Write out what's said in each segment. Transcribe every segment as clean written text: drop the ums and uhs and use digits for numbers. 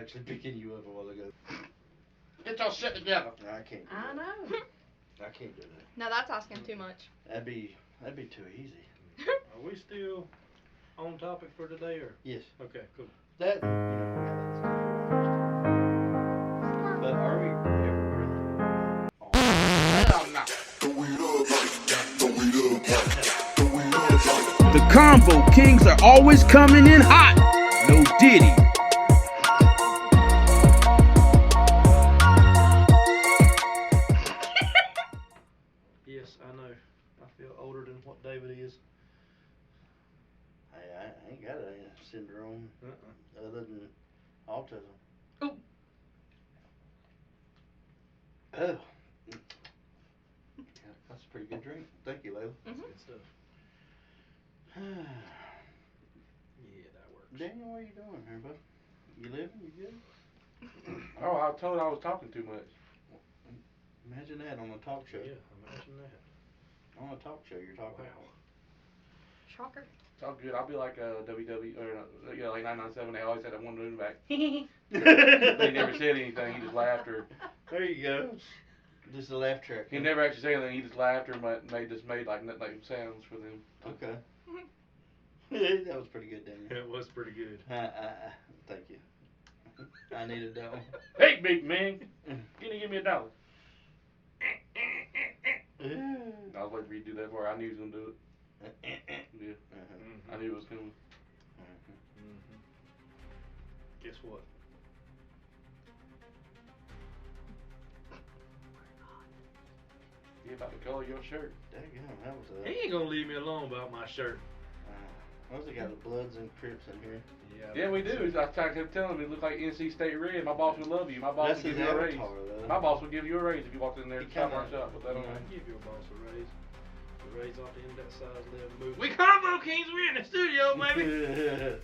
actually picking you up a while ago. Get your shit together. I can't. I know. I can't do that. Now that's asking too much. That'd be too easy. Are we still on topic for today, or? Yes. Okay, cool. That, you know, but are we ever really on? Hell no. The Convo Kings are always coming in hot. No Diddy. Yes, I know. I feel older than what David is. Hey, I ain't got a syndrome other than autism. Oh. Oh. Yeah, that's a pretty good drink. Thank you, Layla. Mhm. Good stuff. Yeah, that works. Daniel, what are you doing here, bud? You living? You good? Oh, I told I was talking too much. Imagine that on a talk show. Yeah, imagine that. On a talk show, you're talking. Wow. Shocker. It's all good. I'll be like WW or like 997. They always had that one room back. They They never said anything. He just laughed or There you go. Just a laugh track. he never actually said anything. He just laughed or made like sounds for them. Okay. That was pretty good, Daniel. It was pretty good. Thank you. I needed that one. Hey, big man, give me $1. I was waiting for you to do that before. I knew he was gonna do it. Yeah, I knew it was coming. Mm-hmm. Guess what? You about to color your shirt? Daggone, that was He ain't gonna leave me alone about my shirt. What's it got? The Bloods and Crips in here. Yeah, we do. I kept telling him it looked like NC State Red. My boss would love you. My boss That's would give his you a raise. avatar, though. My boss would give you a raise if you walked in there to shop our shop. But that don't I give your boss a raise. The raise off the end of that size 11 move. We Combo Kings, we're in the studio, baby.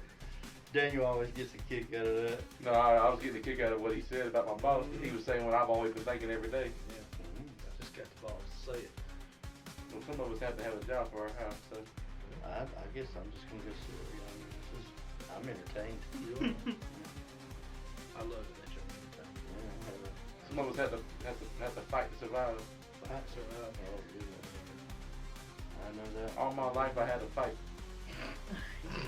Daniel always gets a kick out of that. No, I was getting a kick out of what he said about my boss. He was saying what I've always been thinking every day. Yeah. I just got the balls to say it. Well, some of us have to have a job for our house, so. I guess I'm just gonna go see it. You know, I mean, I'm entertained. I love it that you're entertained. Yeah, Some of us have to fight to survive. Fight to survive. I know that. All my life I had to fight.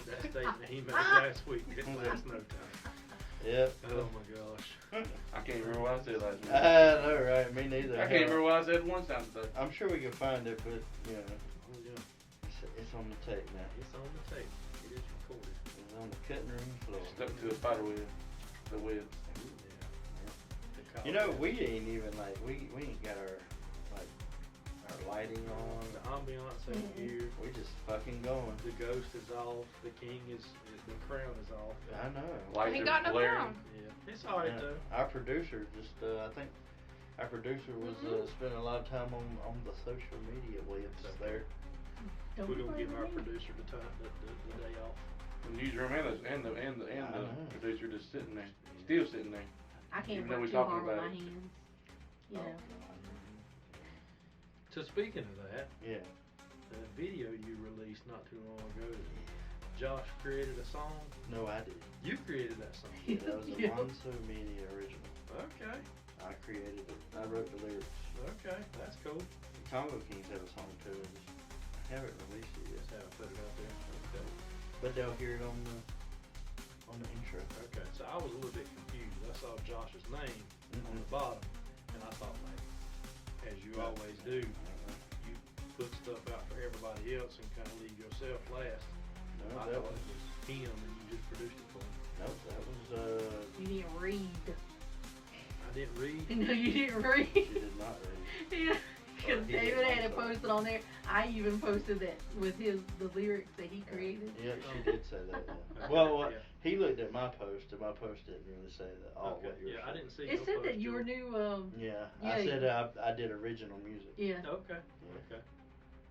That statement he made last week didn't last no time. Yep. Oh my gosh. I can't remember what I said last week. I know, right? Me neither. I can't remember what I said one time today. I'm sure we can find it, but you know, Oh, yeah. it's on the tape now. It's on the tape. It is recorded. It's on the cutting room floor. Stuck to a spider web. The web. Yeah. You know, we ain't even like we ain't got our lighting on. The ambiance ain't here. We just fucking going. The ghost is off. The king is the crown is off. I know. Lights Ain't are got no blaring. crown. Yeah. It's alright Yeah. though. Our producer just, I think, our producer was spending a lot of time on the social media webs there. We're gonna give our producer the time the day off. The newsroom and the producer just sitting there, still sitting there. I can't Even though work we too talking hard with about my it. hands. You know. So speaking of that, Yeah. the video you released not too long ago, Josh created a song. No, I did. You created that song. Yeah, that was a Yeah. Monso Media original. Okay. I created it. I wrote the lyrics. Okay. That's cool. The Congo Kings have a song too. I haven't released it yet. Just haven't put it out there. Okay. But they'll hear it on the intro. Okay. So I was a little bit confused. I saw Josh's name on the bottom, and I thought, like, as you always do, you put stuff out for everybody else and kind of leave yourself last. No, I that thought was it was him, and you just produced it for him. no, that was You didn't read. I didn't read. No, you didn't read. she did not read. Yeah. Because He David did, had I'm it sorry. posted on there. I even posted that with the lyrics that he created. Yeah, she did say that. Yeah. Well, Yeah. he looked at my post, and my post didn't really say that. All Okay. what you were Yeah, I saying. didn't see. It your said post, that your George. new Yeah, Yeah, I said I did original music. yeah. Okay. Yeah. Okay.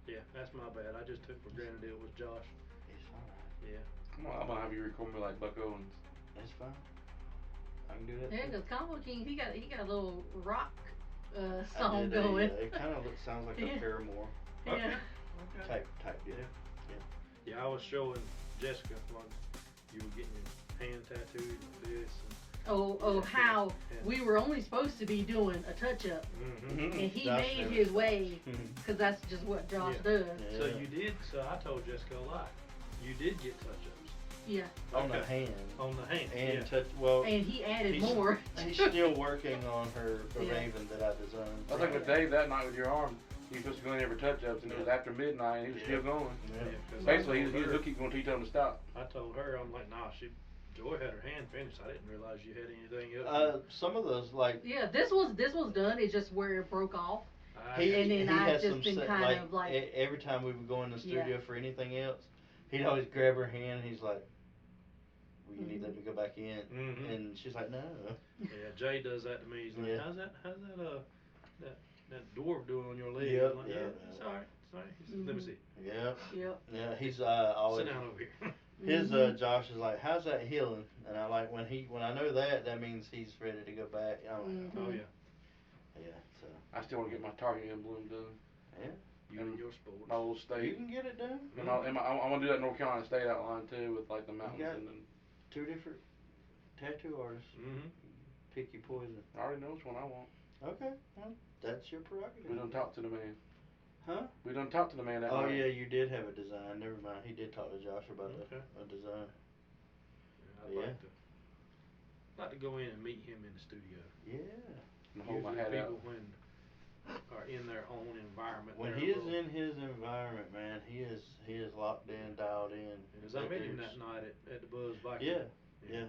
Yeah, that's my bad. I just took for granted it was Josh. It's alright. Yeah. Come on, I'm gonna have you record me like Buck Owens. That's fine. I can do that. Yeah, too. because Combo King, he got a little rock I song did going. it kind of sounds like Yeah. a Paramore Yeah. Okay. type deal. Yeah, I was showing Jessica when you were getting your hand tattooed and this, and how we were only supposed to be doing a touch-up. Mm-hmm. And he Josh made never his said way, that. because that's just what Josh Yeah. does. Yeah. So you did. So I told Jessica a lie. You did get touch-ups Yeah. On the Okay. hand. on the hand. And yeah. touch. Well, And he added he's- more. he's still working on the Yeah. Raven that I designed. I think with Dave that night with your arm, he was supposed to go in there for touch-ups, and it was after midnight, and he was still going. Yeah. Yeah, 'cause Basically, I he told was her- looking going to teach him to stop. I told her, I'm like, nah, Joy had her hand finished. I didn't realize you had anything else. Some of those like Yeah, this was done. It's just where it broke off. he And then I has just some been set, kind of like- every time we would go in the Yeah. studio for anything else, he'd always grab her hand. And he's like, "Will you need to let me go back in?" Mhm. And she's like, "No." Yeah, Jay does that to me. He's like, Yeah. how's that that dwarf doing on your leg? Yep, I'm like, yeah, it's yeah. alright, it's alright. He said, let me see. Yep. Yep. Yeah. He's always Sit down over here. his Josh is like, "How's that healing?" And I like when I know that means he's ready to go back. I'm like, Oh yeah. yeah. So I still want to get my Target emblem done. yeah, You and your sports. My little you state. can get it done. And I want to do that North Carolina state outline too, with like the mountains got- and then. 2 different tattoo artists. Mm-hmm. Pick your poison. I already know which one I want. Okay, well, that's your prerogative. We done talked to the man. Huh? We done talked to the man that Oh night. yeah, you did have a design. Never mind. He did talk to Josh about Okay. a design. I'd Yeah. like to go in and meet him in the studio. Yeah. And hold my Usually hat out. people when are in their own environment. When they're he a is little- in his environment, man, he is locked in, dialed in. Because I met him that night at the Buzz Bike. Yeah, yeah.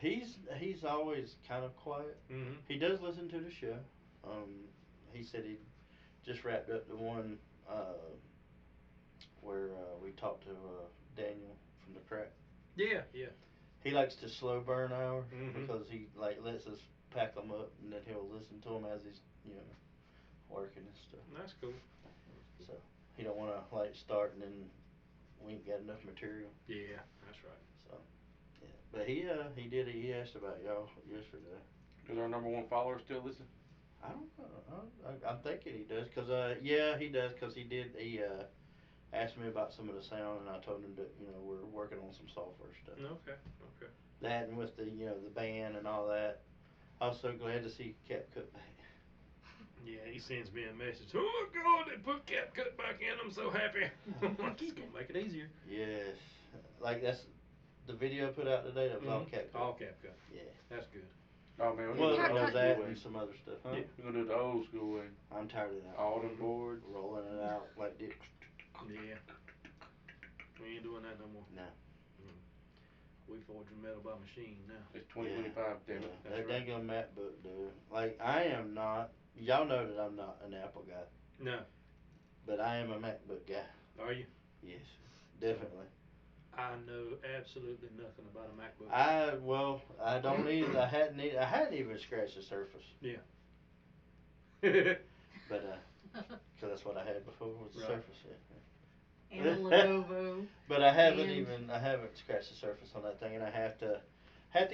He's always kind of quiet. Mm-hmm. He does listen to the show. He said he just wrapped up the one where we talked to Daniel from the Crack. Yeah, yeah. He likes to slow burn hours Mhm. because he like lets us pack them up and then he'll listen to them as he's working and stuff. That's cool. So he don't want to like start and then we ain't got enough material. Yeah, that's right. So yeah, but he asked about y'all yesterday. Does our #1 follower still listen? I don't know. I'm thinking he does because yeah he does because he asked me about some of the sound and I told him that we're working on some software stuff. Okay. That and with the the band and all that. I was so glad to see CapCut back. Yeah, he sends me a message. Oh my God, they put CapCut back in. I'm so happy. It's gonna make it easier. Yes, like that's the video I put out today. That was all Mhm. CapCut. All CapCut. Yeah. That's good. Oh man, we're Well, gonna do there's the that old school and way. some other stuff. Huh? Yeah. We're gonna do it the old school way. I'm tired of that. All them boards. Rolling it out like this. Yeah. We ain't doing that no more. No. We forging metal by machine now. It's 2025, damn it. That That's dang on MacBook, dude. Like I am not. Y'all know that I'm not an Apple guy, No. but I am a MacBook guy. Are you? Yes, definitely. I know absolutely nothing about a MacBook. I don't either. I hadn't even scratched the surface. Yeah. But because that's what I had before was the Right. surface. Yeah. And a Lenovo. But I haven't And- I haven't scratched the surface on that thing, and I have to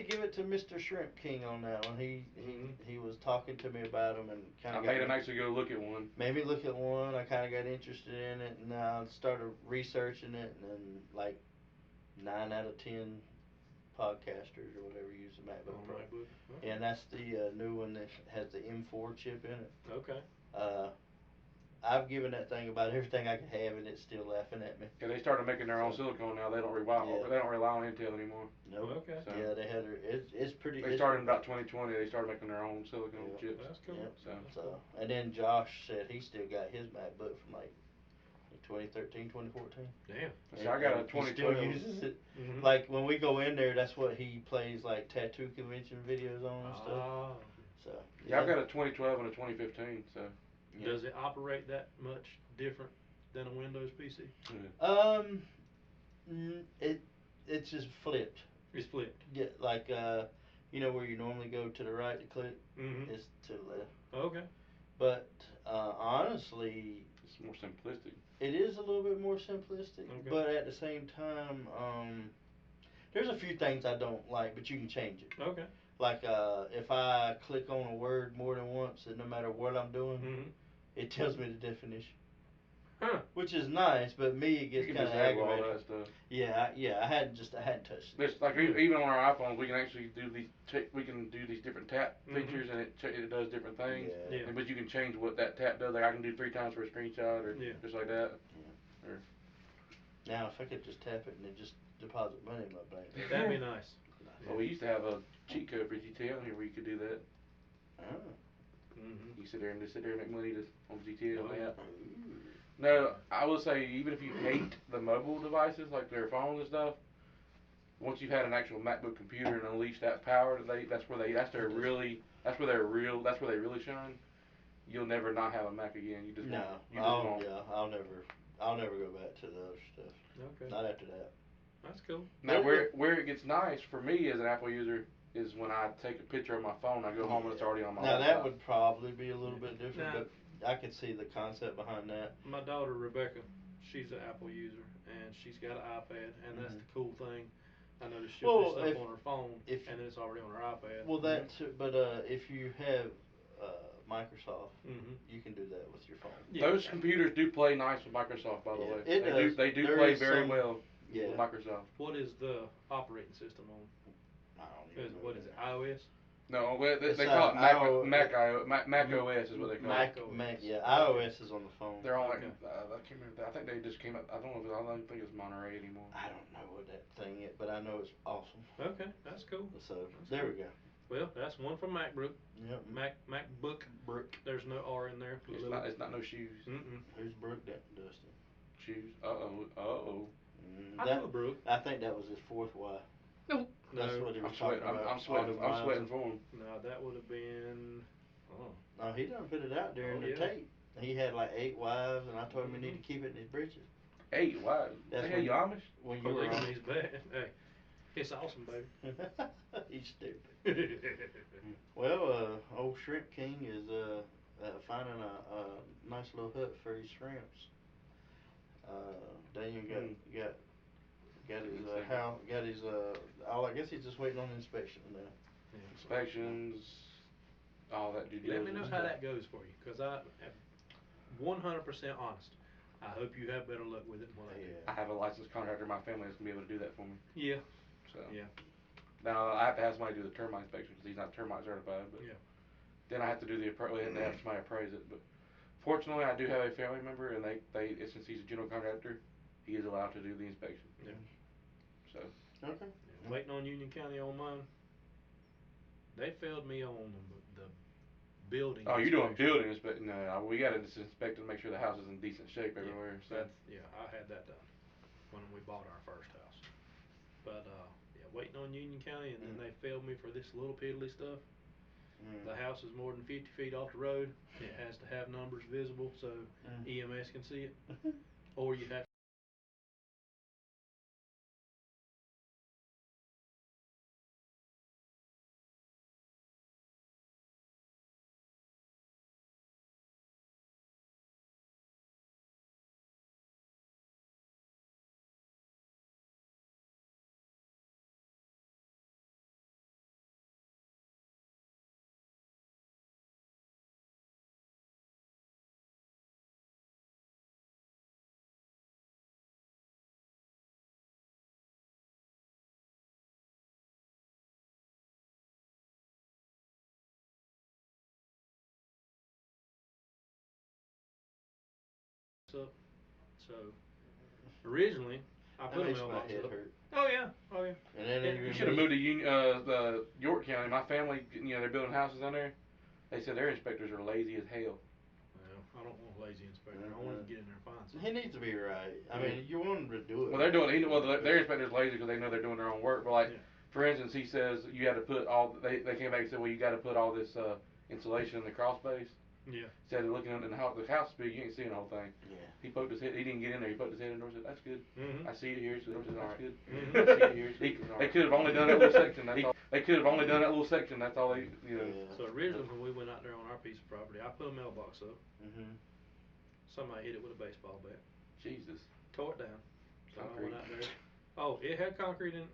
give it to Mr. Shrimp King on that one. He was talking to me about them and kind I of made him actually go look at one. made me look at one. I kind of got interested in it, and I started researching it, and then like 9 out of 10 podcasters or whatever use the MacBook Pro. MacBook. Oh. And that's the new one that has the M4 chip in it. Okay. I've given that thing about everything I could have, and it's still laughing at me. Yeah, they started making their own silicone now. They don't rely on Intel anymore. Nope. Okay. So Yeah, they had her. It's pretty. they started in about 2020. They started making their own silicone Yeah. chips. That's cool. Yep. So And then Josh said he still got his MacBook from like 2013, 2014. Damn. So I got a And he still 2012. uses it. Mhm. Like when we go in there, that's what he plays like tattoo convention videos on and stuff. Ah. So Yeah, I've got a 2012 and a 2015. So Yeah. Does it operate that much different than a Windows PC? It's just flipped. It's flipped. Yeah, like where you normally go to the right to click, Mm-hmm. it's to the left. Okay. But honestly, it's more simplistic. it is a little bit more simplistic. Okay. But at the same time, there's a few things I don't like, but you can change it. Okay. Like if I click on a word more than once, and no matter what I'm doing, Mm-hmm. it tells me the definition. Huh. which is nice, but me it You gets can kind of disable all aggravating. that stuff. Yeah, I hadn't touched it. There's like even on our iPhones, we can actually do we can do these different tap features, and it does different things. Yeah. But you can change what that tap does. Like I can do 3 times for a screenshot, or just like that. Or Now if I could just tap it and it just deposit money in my bank. That'd be nice. well, we used to have a cheat code for GTA on here where you could do that. Oh. Mm-hmm. You sit there and make money on GTA on that. Ooh. No, I will say even if you hate the mobile devices like their phones and stuff, once you've had an actual MacBook computer and unleashed that power, that's where they really shine. You'll never not have a Mac again. You just won't. You just won't. I'll never go back to the other stuff. Okay. Not after that. That's cool. Now where it gets nice for me as an Apple user is when I take a picture of my phone, I go home and it's already on my laptop. Now that would probably be a little bit different, but I could see the concept behind that. My daughter Rebecca, she's an Apple user, and she's got an iPad, and that's the cool thing. I noticed she'll do stuff on her phone, and then it's already on her iPad. Well, that too, but if you have Microsoft, you can do that with your phone. Yeah. Those computers do play nice with Microsoft, by the way. They do There play is very some- well Yeah. with Microsoft. What is the operating system on? I don't even know What is it? iOS? No, they It's, call it Mac Mac OS is what they call it. Mac, yeah, iOS is on the phone. They're on like Okay. I can't remember. I think they just came up. I don't think it's Monterey anymore. I don't know what that thing is, but I know it's awesome. Okay, that's cool. So That's there cool. we go. Well, that's one from MacBook. Yep. MacBook. There's no R in there. It's not no shoes. Who's Brooke Dustin? Shoes. Uh-oh. I know Brooke. I think that was his fourth wife. No. That's what he was talking about. I'm sweating for him. No, that would have been. No, he done put it out there in the tape. He had like 8 wives, and I told him he need to keep it in his britches. 8 wives? That's hey, you Amish? When you were on. Polygamy's bad. Hey, it's awesome, baby. He's stupid. Well, old Shrimp King is finding a nice little hut for his shrimps. Daniel got his house, got his I guess he's just waiting on inspection now. Yeah. Inspections, all that due Let diligence. me know how that goes for you, because I am 100% honest. I hope you have better luck with it than what I do. I have a licensed contractor in my family that's going to be able to do that for me. Yeah. So. Yeah. Now, I have to have somebody do the termite inspection because he's not termite certified. But then I have to do we have to have somebody appraise it. But fortunately, I do have a family member, and since he's a general contractor, he is allowed to do the inspection. Yeah. So. Okay. Yeah. Waiting on Union County on mine. They failed me on the building. Oh, you're doing building inspection? No, we got to inspect to make sure the house is in decent shape everywhere. So. I had that done when we bought our first house. But waiting on Union County, and then they failed me for this little piddly stuff. The house is more than 50 feet off the road. It has to have numbers visible so EMS can see it, or you have. Up. So originally I put a mailbox up. Oh yeah. And then you should have moved to the York County. My family, they're building houses on there. They said their inspectors are lazy as hell. Well, I don't want a lazy inspector. I want him to get in there and find something. He needs to be right. I mean, you want him to do it. Well, they're doing. Their inspector's lazy because they know they're doing their own work. But like, for instance, he says you had to put all. They came back and said, well, you got to put all this insulation in the crawl space. Yeah. Instead of looking in the house is big, you ain't seeing the whole thing. Yeah. He poked his head. He didn't get in there. He poked his head in the door. Said, "That's good. I see it here." So that's good. I see it here. They could have only done that little section. That's all. They could have only done that little section. That's all they. So originally, when we went out there on our piece of property, I put a mailbox up. Somebody hit it with a baseball bat. Jesus. Tore it down. So I Concrete. went out there. Oh, it had concrete in it.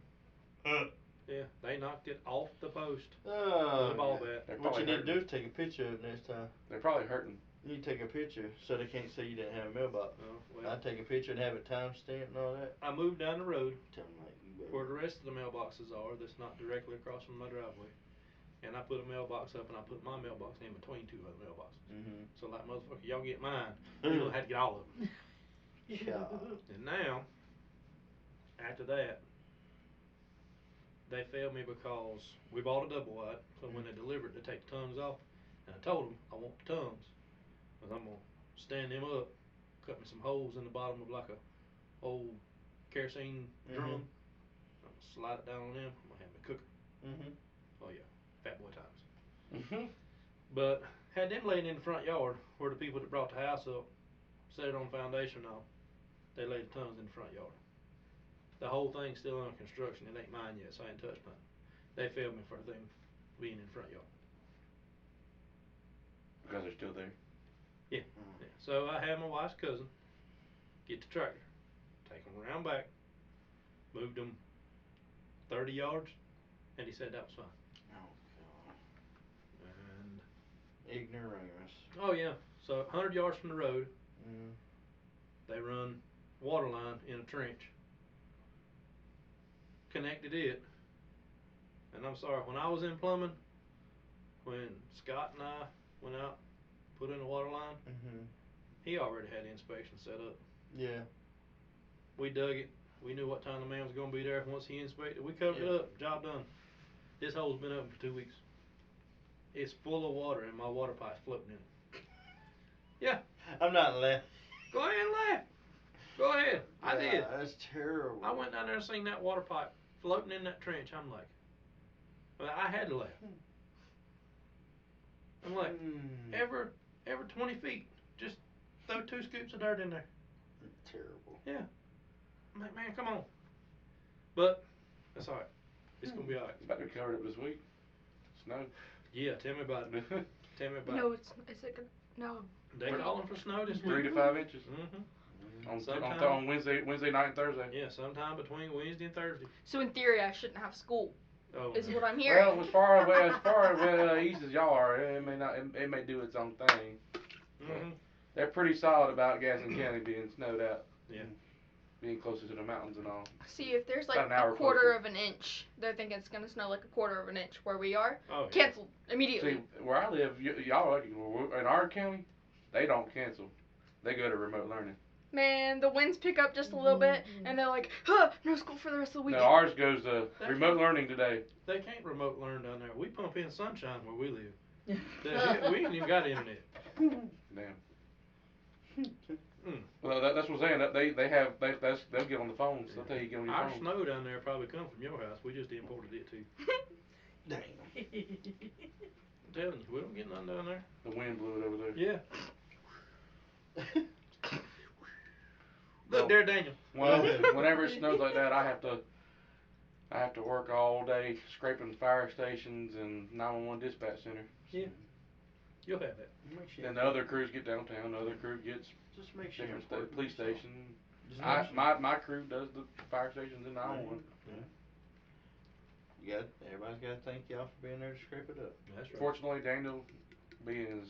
Yeah, they knocked it off the post with a ball bat. What you need to do is take a picture of it next time. They're probably hurting. You take a picture so they can't say you didn't have a mailbox. Oh, well, I'd take a picture and have it time stamped and all that. I moved down the road Tell them like you better. where the rest of the mailboxes are that's not directly across from my driveway. And I put a mailbox up and I put my mailbox in between two other mailboxes. Mm-hmm. So like, motherfucker, y'all get mine. You don't have to get all of them. And now, after that, they failed me because we bought a double wide. So when they delivered, they take the tongues off. And I told them I want the tongues. Cause I'm gonna stand them up, cut me some holes in the bottom of like a old kerosene drum. I'm gonna slide it down on them. I'm gonna have me cooker. Mm-hmm. Oh yeah, fat boy times. Mm-hmm. But had them laying in the front yard where the people that brought the house up set it on foundation and all. They laid the tongues in the front yard. The whole thing's still under construction. It ain't mine yet, so I ain't touched nothing. They failed me for them being in the front yard. Because they're still there. Yeah. Yeah. So I had my wife's cousin get the tractor, take them around back, moved them 30 yards, and he said that was fine. Oh God. And Ignoramus. oh yeah, so 100 yards from the road, Mm. they run water line in a trench, connected it, and I'm sorry, when I was in plumbing, when Scott and I went out, put in the water line, Mm-hmm. he already had the inspection set up. Yeah. We dug it. We knew what time the man was going to be there. Once he inspected, we covered it Yeah. up. Job done. This hole's been open for 2 weeks. It's full of water and my water pipe's floating in it. Yeah. I'm not laughing. Go ahead and laugh. Go ahead. I did. That's terrible. I went down there and seen that water pipe floating in that trench. I'm like, well, I had to laugh. I'm like, every 20 feet, just throw 2 scoops of dirt in there. Terrible. Yeah. I'm like, man, come on. But that's all right. It's gonna be all right. It's about to be covered up this week. Snow. Yeah, tell me about it. Tell me about No, it. is it gonna? No. They calling for snow this week. 3 to 5 inches. Mm-hmm. On Wednesday night and Thursday. Yeah, sometime between Wednesday and Thursday. So in theory, I shouldn't have school. Oh, Is no. what I'm hearing. Well, as far east as y'all are, it may not. It may do its own thing. Mm-hmm. They're pretty solid about Gaston County being snowed out. Yeah. Being closer to the mountains and all. See, if there's like About an hour a quarter closer. of an inch, they're thinking it's gonna snow like a quarter of an inch where we are. Oh, yeah. Canceled immediately. See, where I live, y'all are lucky. In our county, they don't cancel. They go to remote learning. Man, the winds pick up just a little bit, and they're like, huh, no school for the rest of the week. No, ours goes to remote learning today. They can't remote learn down there. We pump in sunshine where we live. We ain't even got internet. Damn. Well, that's what I'm saying. That they'll get on the phones. They'll tell you to get on your Our phone. snow down there probably come from your house. We just imported it too. Damn. I'm telling you, we don't get none down there. The wind blew it over there. Yeah. Look there, Daniel. Well, whenever it snows like that, I have to work all day scraping fire stations and 911 dispatch center. Yeah. You'll have that. Make sure Then the other crews get downtown. The other crew gets just make sure different important police that's all. station. Just make sure. My crew does the fire stations and 911. Yeah. Everybody's got to thank y'all for being there to scrape it up. That's right. Fortunately, Daniel, being as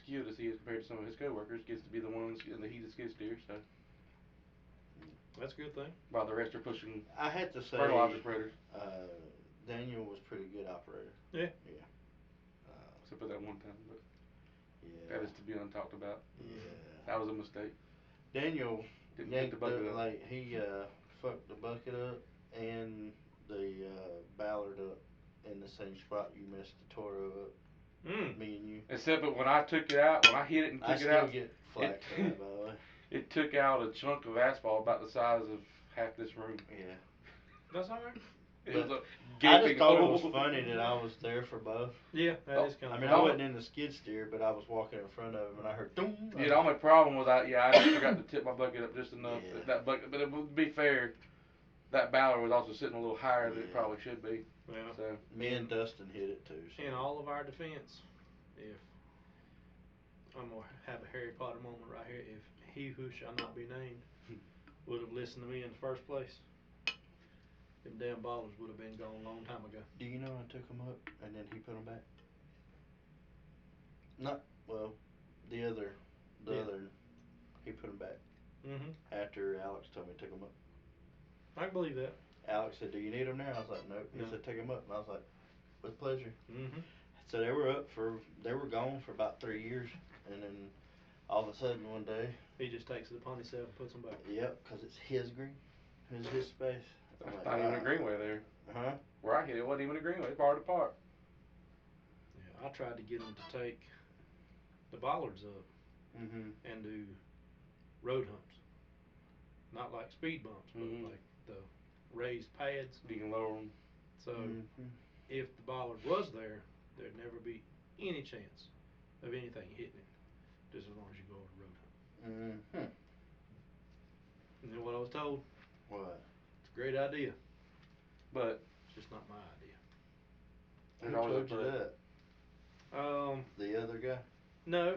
skilled as he is compared to some of his coworkers, gets to be the one in the heated skid steer. So That's a good thing. while the rest are pushing I had to say, fertilizer spreaders. Daniel was a pretty good operator. Yeah. Yeah. Except for that one time, but Yeah. that is to be untalked about. Yeah. That was a mistake. Daniel Didn't yanked pick the bucket up. like he fucked the bucket up and the Ballard up in the same spot you messed the Toro up. Me and you. Except but when I took it out, when I hit it and I took it still out, get flack for that, by the way. it took out a chunk of asphalt about the size of half this room. Yeah. That's all right. It was a I gaping just thought it was hole. funny that I was there for both. Yeah, that is kind I of. mean, I wasn't in the skid steer, but I was walking in front of him, and I heard doom. Yeah, the only problem was I just forgot to tip my bucket up just enough. Yeah. That bucket, but it would be fair. That Ballard was also sitting a little higher than it Yeah. probably should be. Well, So Me and Dustin hit it too. So. in all of our defense, if I'm gonna have a Harry Potter moment right here, if he who shall not be named would have listened to me in the first place, them damn ballers would have been gone a long time ago. Do you know I took them up and then he put them back? Not well. The other, Yeah. he put them back Mm-hmm. after Alex told me to take them up. I can believe that. Alex said, "Do you need them now?" I was like, "Nope." He No. said, "Take them up," and I was like, "With pleasure." Mm-hmm. So they were gone for about 3 years, and then all of a sudden one day, He just takes it upon himself and puts them back. yep, 'cause it's his green, it's his space. I'm That's like, not even a "Wow." greenway there. Huh? Where I hit it wasn't even a greenway. It's part of the park. Yeah, I tried to get him to take the bollards up Mhm. and do road humps. Not like speed bumps, but Mhm. like the raised pads. You can lower them. So Mhm. if the bollard was there, there'd never be any chance of anything hitting it, just as long as you go over the road hump. Mhm. You know what I was told? What? It's a great idea. But It's just not my idea. there's Who always told a you but. that? The other guy. No.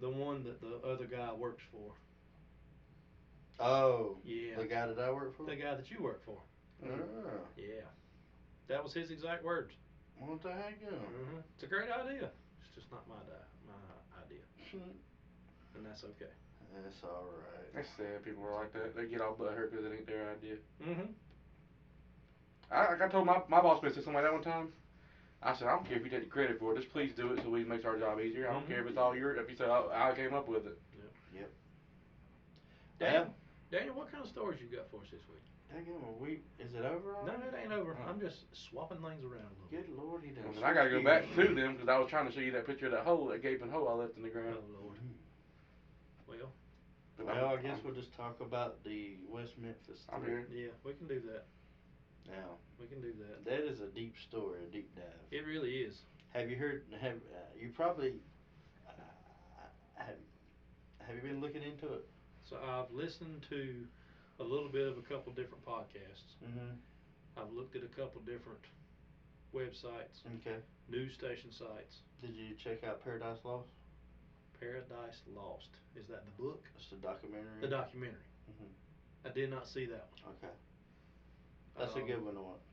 The one that the other guy works for. Oh. Yeah. The guy that I work for. The guy that you work for. Oh. Yeah. That was his exact words. What the heck? Mm-hmm. It's a great idea. It's just not my idea. And that's okay. That's all right. That's sad. People are like that. They get all butthurt because it ain't their idea. Mm-hmm. I told my boss said something like that one time. I said, I don't care if you take the credit for it. Just please do it so it makes our job easier. I don't care if it's all your. If you say I came up with it. Yep. Daniel, what kind of stories you got for us this week? Dang, is it over No, already? it ain't over. Oh. I'm just swapping things around a little Good bit. Lord, he done. And I gotta go back switched to gears. them because I was trying to show you that picture of that hole, that gaping hole I left in the ground. Oh Lord. Well, Well, I guess we'll just talk about the West Memphis I'm Three. here. yeah, we can do that. Now, We can do that. that is a deep story, a deep dive. It really is. Have you heard? You probably have you been looking into it? So I've listened to a little bit of a couple different podcasts. Mm-hmm. I've looked at a couple different websites, Okay. news station sites. Did you check out Paradise Lost? Paradise Lost. Is that the book? It's the documentary. The documentary. Mm-hmm. I did not see that one. Okay. That's a good one to watch.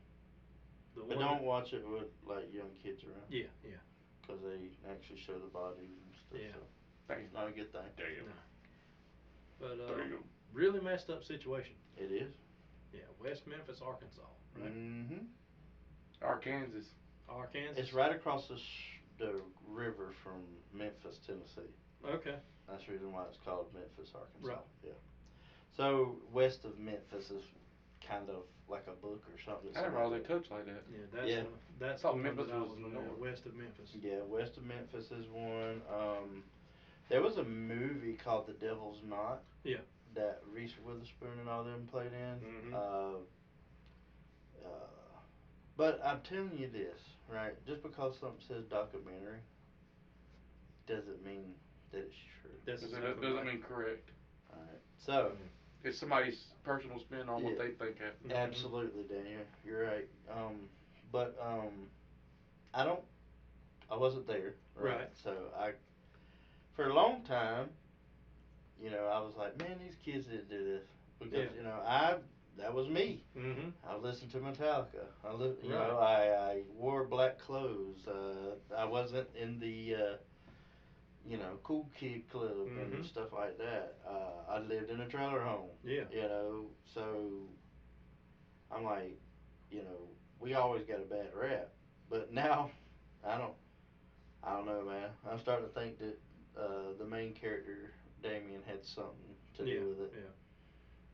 The But one don't watch it with like young kids around. Yeah, yeah. Because they actually show the bodies and stuff. Yeah. So it's not a good thing. Damn. No. But Damn. really messed up situation. It is. Yeah, West Memphis, Arkansas, right? Mm-hmm. Arkansas. Arkansas. It's right across the river from Memphis, Tennessee. Okay. That's the reason why it's called Memphis, Arkansas. Right. Yeah. So west of Memphis is kind of like a book or something. I didn't realize they touched like that. Yeah, that's Yeah. that's Thought the one Memphis that I was was north. looking at, west of Memphis. Yeah, west of Memphis is one. There was a movie called The Devil's Knot. Yeah. That Reese Witherspoon and all them played in. Mhm. But I'm telling you this, right? Just because something says documentary doesn't mean that it's true. That's It exactly doesn't right. mean correct. Alright. So, It's somebody's personal spin on what Yeah. they think happened. Mhm. absolutely, Daniel. You're right. I wasn't there. Right. So for a long time, I was like, man, these kids didn't do this. Because, Yeah. that was me. Mhm. I listened to Metallica. Right. I wore black clothes. I wasn't in the, cool kid club and Mhm. stuff like that. I lived in a trailer home. Yeah. So I'm like, we always got a bad rap. But now, I don't know, man. I'm starting to think that the main character, Damien, had something to Yeah. do with it. Yeah.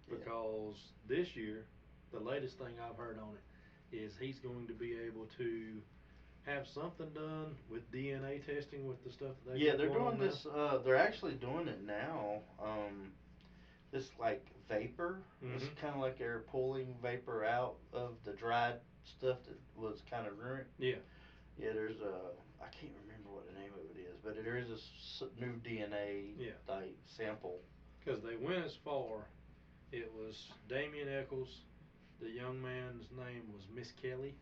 Yeah. Because this year, the latest thing I've heard on it is he's going to be able to have something done with DNA testing with the stuff that they Yeah, got they're going doing on now. this. They're actually doing it now. This like vapor. It's Mhm. kind of like they're pulling vapor out of the dried stuff that was kind of ruined. Yeah. Yeah, there's I can't remember what the name of it is, but there is a new DNA Yeah. like sample. Because they went as far, it was Damien Eccles, the young man's name was Miss Kelly,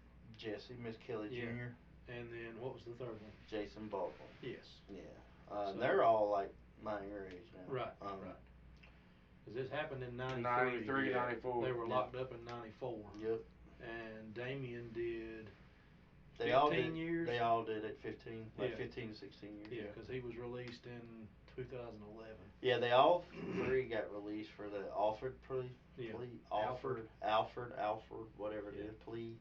Miss Kelly Yeah. Jr., and then what was the third one? Jason Baldwin. Yes. Yeah. So- They're all like my age now. Right. Right. Because this happened in 93. 93, Yeah. 94. They were Yeah. locked up in 94. Yep. And Damien did They all 15 did. years? They all did it 15, like Yeah. 15 to 16 years. Yeah, because he was released in 2011. Yeah, they all three got released for the offered plea. Yeah. Alfred, whatever it Yeah. is, plea.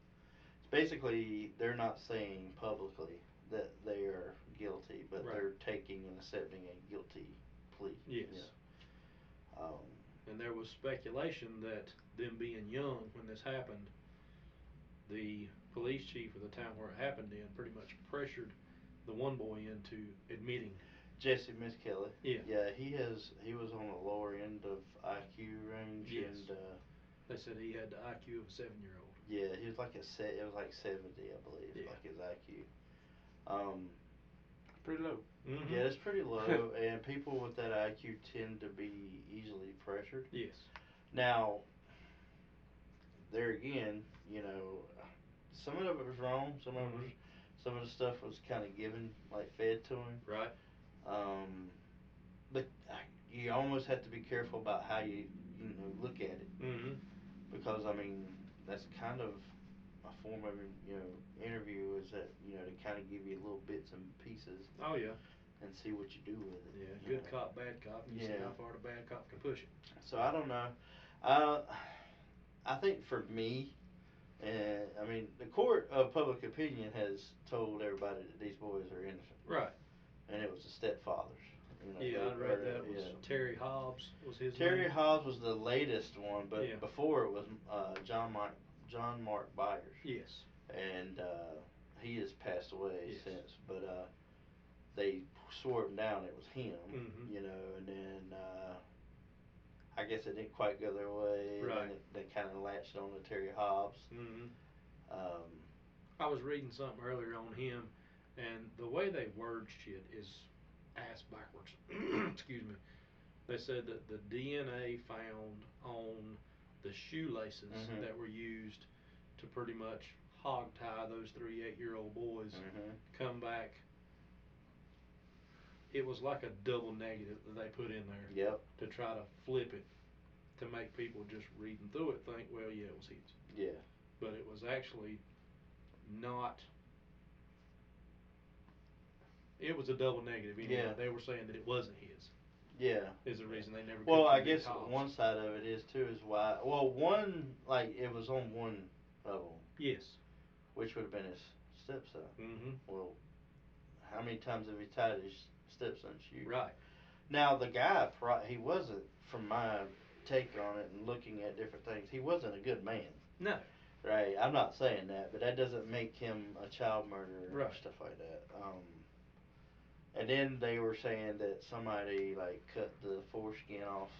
It's basically, they're not saying publicly that they are guilty, but Right. they're taking and accepting a guilty plea. Yes. Yeah. And there was speculation that them being young when this happened, the police chief of the town where it happened in pretty much pressured the one boy into admitting. Jesse Miss Kelly. Yeah. Yeah, he was on the lower end of IQ range. Yes. And They said he had the IQ of a 7-year-old. yeah, he was like it was like 70, I believe, Yeah. like his IQ. Pretty low. Mm-hmm. Yeah, it's pretty low, and people with that IQ tend to be easily pressured. Yes. Now, there again, some of it was wrong. Some of the stuff was kind of given, like fed to him. Right. But you almost have to be careful about how you look at it, Mm-hmm. because I mean that's kind of a form of interview, is that to kind of give you little bits and pieces. Oh yeah. And see what you do with it. Yeah, good cop, bad cop. You see how far the bad cop can push it. So I don't know. I think for me, I mean, the court of public opinion has told everybody that these boys are innocent. Right. And it was the stepfathers. Yeah, I read that was Terry Hobbs was his Terry name. Hobbs was the latest one, but Yeah. before it was John Mark Byers. Yes. And he has passed away Yes. since, but they swore him down. It was him, Mhm. and then I guess it didn't quite go their way. Right. And then they kind of latched on to Terry Hobbs. Mhm. I was reading something earlier on him, and the way they word shit is ass backwards. Excuse me. They said that the DNA found on the shoelaces Mhm. that were used to pretty much hog tie those 3 8-year-old boys Mhm. come back. It was like a double negative that they put in there. Yep. To try to flip it, to make people just reading through it think, well, yeah, it was his. Yeah. But it was actually not. It was a double negative. Anyway. Yeah. They were saying that it wasn't his. Yeah. Is the reason they never. Well, I convicted guess Hobbs. one side of it is too is why. Well, one, like, it was on one of them. Yes. Which would have been his stepson. Mm-hmm. Well, how many times have he tied his stepson's shoe? Right. Now the guy, he wasn't, from my take on it and looking at different things, he wasn't a good man. No. Right. I'm not saying that, but that doesn't make him a child murderer Right. or stuff like that. And then they were saying that somebody like cut the foreskin off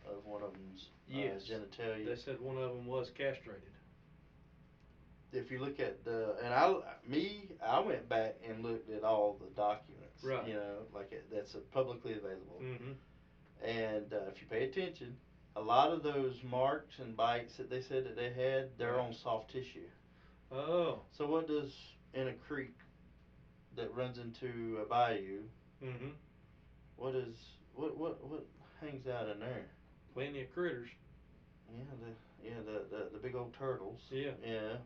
of one of them's Yes. genitalia. They said one of them was castrated. If you look at I went back and looked at all the documents. Right. That's publicly available. Mm-hmm. And if you pay attention, a lot of those marks and bites that they said that they had, they're Right. on soft tissue. Oh. So what does in a creek that runs into a bayou? Mm-hmm. What hangs out in there? Plenty of critters. The big old turtles. Yeah. Yeah.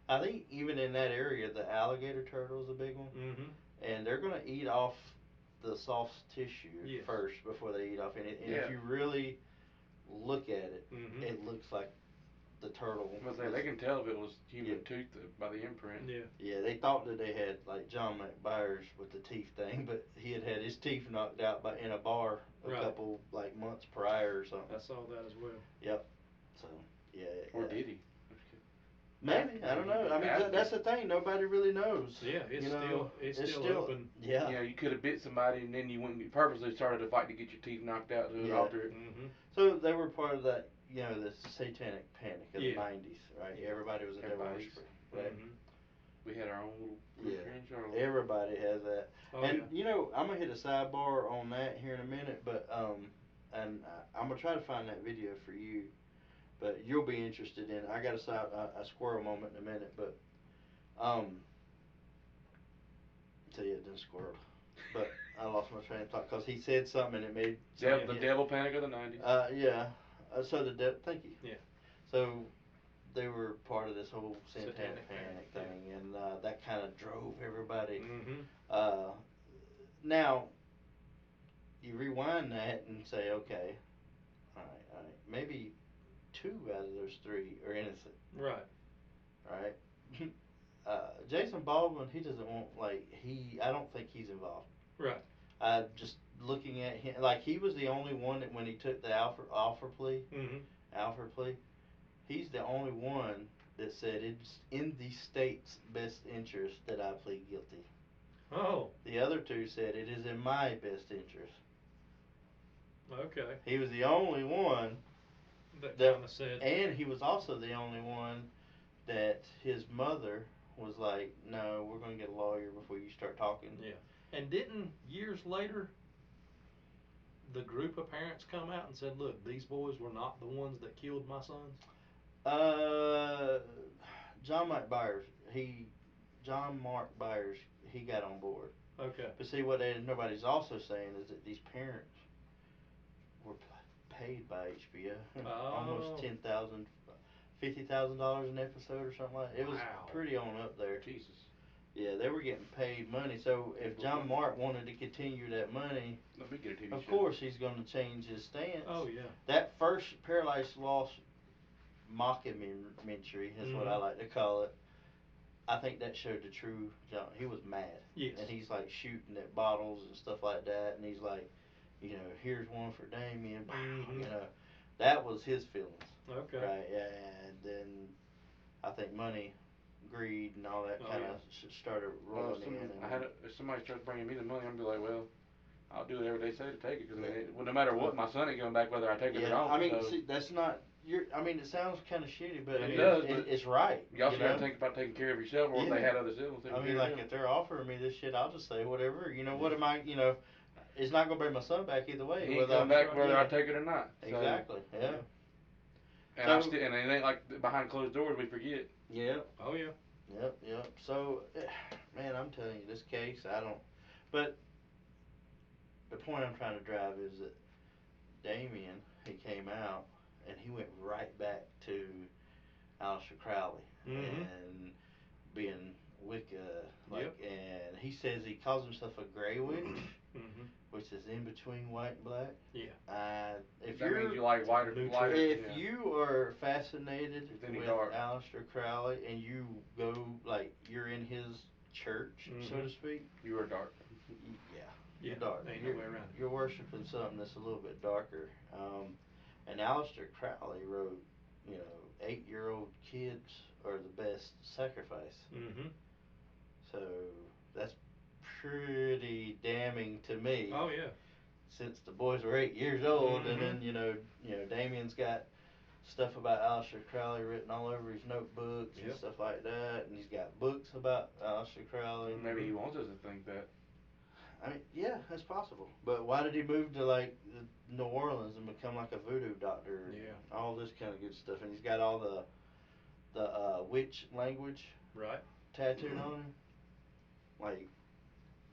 I think even in that area, the alligator turtle is a big one. Mm-hmm. And they're gonna eat off the soft tissue Yes. first before they eat off anything. And Yeah. if you really look at it, Mm-hmm. it looks like the turtle. They can tell if it was human tooth by the imprint. Yeah. Yeah, they thought that they had like John McByers with the teeth thing, but he had his teeth knocked out in a bar a Right. couple like months prior or something. I saw that as well. Yep. So yeah. Or did he? Maybe, I don't know. I mean, that's the thing. Nobody really knows. Yeah, it's still open. Yeah. You could have bit somebody and then you wouldn't purposely started a fight to get your teeth knocked out to Yeah. alter it. Mm-hmm. So they were part of that, the Satanic Panic of the Yeah. 90s, right? Everybody was a devil Everybody's- worshiper, right? Mm-hmm. We had our own little Yeah. here in Charlotte. Everybody has that. Oh, And yeah. I'm gonna hit a sidebar on that here in a minute, but I'm gonna try to find that video for you. But you'll be interested in it. I got a squirrel moment in a minute, but tell you it didn't squirrel. But I lost my train of thought because he said something and it made The devil panic of the 90s. yeah. Thank you. Yeah. So they were part of this whole Satanic Satanic Panic Panic, thing, and that kind of drove everybody. Mm-hmm. Now you rewind that and say, okay, all right, maybe 2 out of those 3 are innocent, Right. right? Jason Baldwin, he doesn't want I don't think he's involved. Right. Just looking at him, like he was the only one that when he took the Alford plea, he's the only one that said it's in the state's best interest that I plead guilty. Oh. The other 2 said it is in my best interest. Okay. He was the only one That kind of said. and he was also the only one that his mother was like, no, we're going to get a lawyer before you start talking. Yeah. And didn't years later the group of parents come out and said, look, these boys were not the ones that killed my sons? John Mark Byers, he got on board. Okay. But see, nobody's also saying is that these parents were paid by HBO. Almost Oh. $50,000 an episode or something like that. It was Wow. pretty on up there. Jesus. Yeah, they were getting paid money. So if John Mark wanted to continue that money, Let me get a TV of show. course he's going to change his stance. Oh, yeah. That first Paradise Lost mockumentary is what I like to call it. I think that showed the true John. He was mad. Yes. And he's like shooting at bottles and stuff like that. And he's like, here's one for Damien. Mm-hmm. That was his feelings. Okay. Right. Yeah. And then I think money, greed, and all that kind of started rolling in. If somebody starts bringing me the money, I'm gonna be like, well, I'll do whatever they say to take it, because no matter what, my son ain't coming back whether I take it or not. I mean, so. see, that's not. It sounds kind of shitty, but it's right. You also got to think about taking care of yourself, or if they had other siblings. I mean, like if they're offering me this shit, I'll just say whatever. What am I? It's not gonna bring my son back either way. He ain't coming back whether I take it or not. So. Exactly. Yeah. And and it ain't like behind closed doors we forget. Yeah. Oh yeah. Yep. So, man, I'm telling you, this case, I don't. But the point I'm trying to drive is that Damien, he came out and he went right back to Aleister Crowley and being Wicca, and he says he calls himself a Grey Witch, which is in between white and black. Yeah. If that means you like white or lighter. If you are fascinated with dark. Aleister Crowley and you go you're in his church, so to speak, you are dark. Yeah, you're dark. Ain't no way around it. You're worshiping something that's a little bit darker. And Aleister Crowley wrote, 8-year-old kids are the best sacrifice. So that's pretty damning to me. Oh yeah. Since the boys were 8 years old, and then Damien's got stuff about Aleister Crowley written all over his notebooks and stuff like that, and he's got books about Aleister Crowley. Maybe he wants us to think that. I mean, yeah, that's possible. But why did he move to New Orleans and become like a voodoo doctor? Yeah. And all this kind of good stuff, and he's got all the witch language tattooed on him. Like,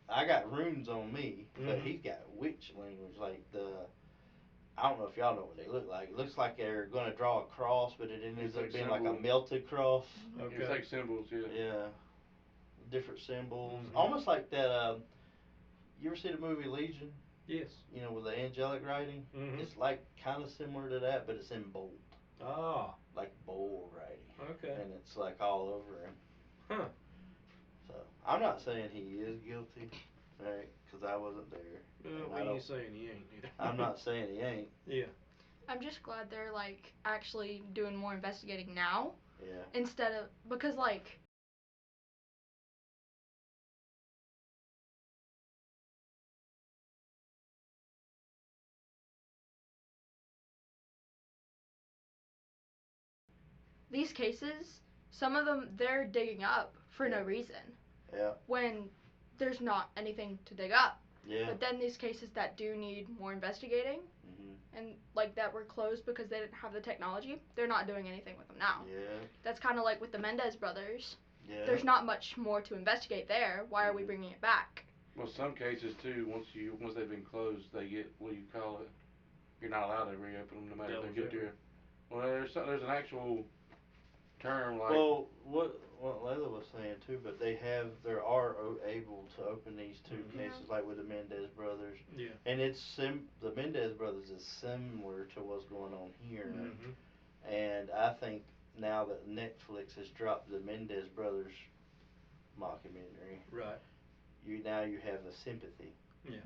I got runes on me, but he's got witch language. I don't know if y'all know what they look like. It looks like they're gonna draw a cross, but it ends up being like a melted cross. Okay. It's like symbols, yeah. Yeah. Different symbols, almost like that. You ever see the movie Legion? Yes. With the angelic writing. It's like kind of similar to that, but it's in bold. Ah. Like bold writing. Okay. And it's like all over him. Huh. So I'm not saying he is guilty, right? Because I wasn't there. We ain't saying he ain't either. I'm not saying he ain't. Yeah. I'm just glad they're actually doing more investigating now. Yeah. Instead of because these cases, some of them they're digging up for no reason. Yeah. When there's not anything to dig up. Yeah. But then these cases that do need more investigating, and that were closed because they didn't have the technology, they're not doing anything with them now. Yeah. That's kind of like with the Mendez brothers. Yeah. There's not much more to investigate there. Why are we bringing it back? Well, some cases too, once they've been closed, they get, what do you call it? You're not allowed to reopen them no matter if they're guilty or. Well, there's an actual term. Like, Well, what Layla was saying too, but they are able to open these two cases, like with the Mendez brothers, Yeah. and the Mendez brothers is similar to what's going on here, Mm-hmm. and I think now that Netflix has dropped the Mendez brothers mockumentary, Right. you have the sympathy. Yeah.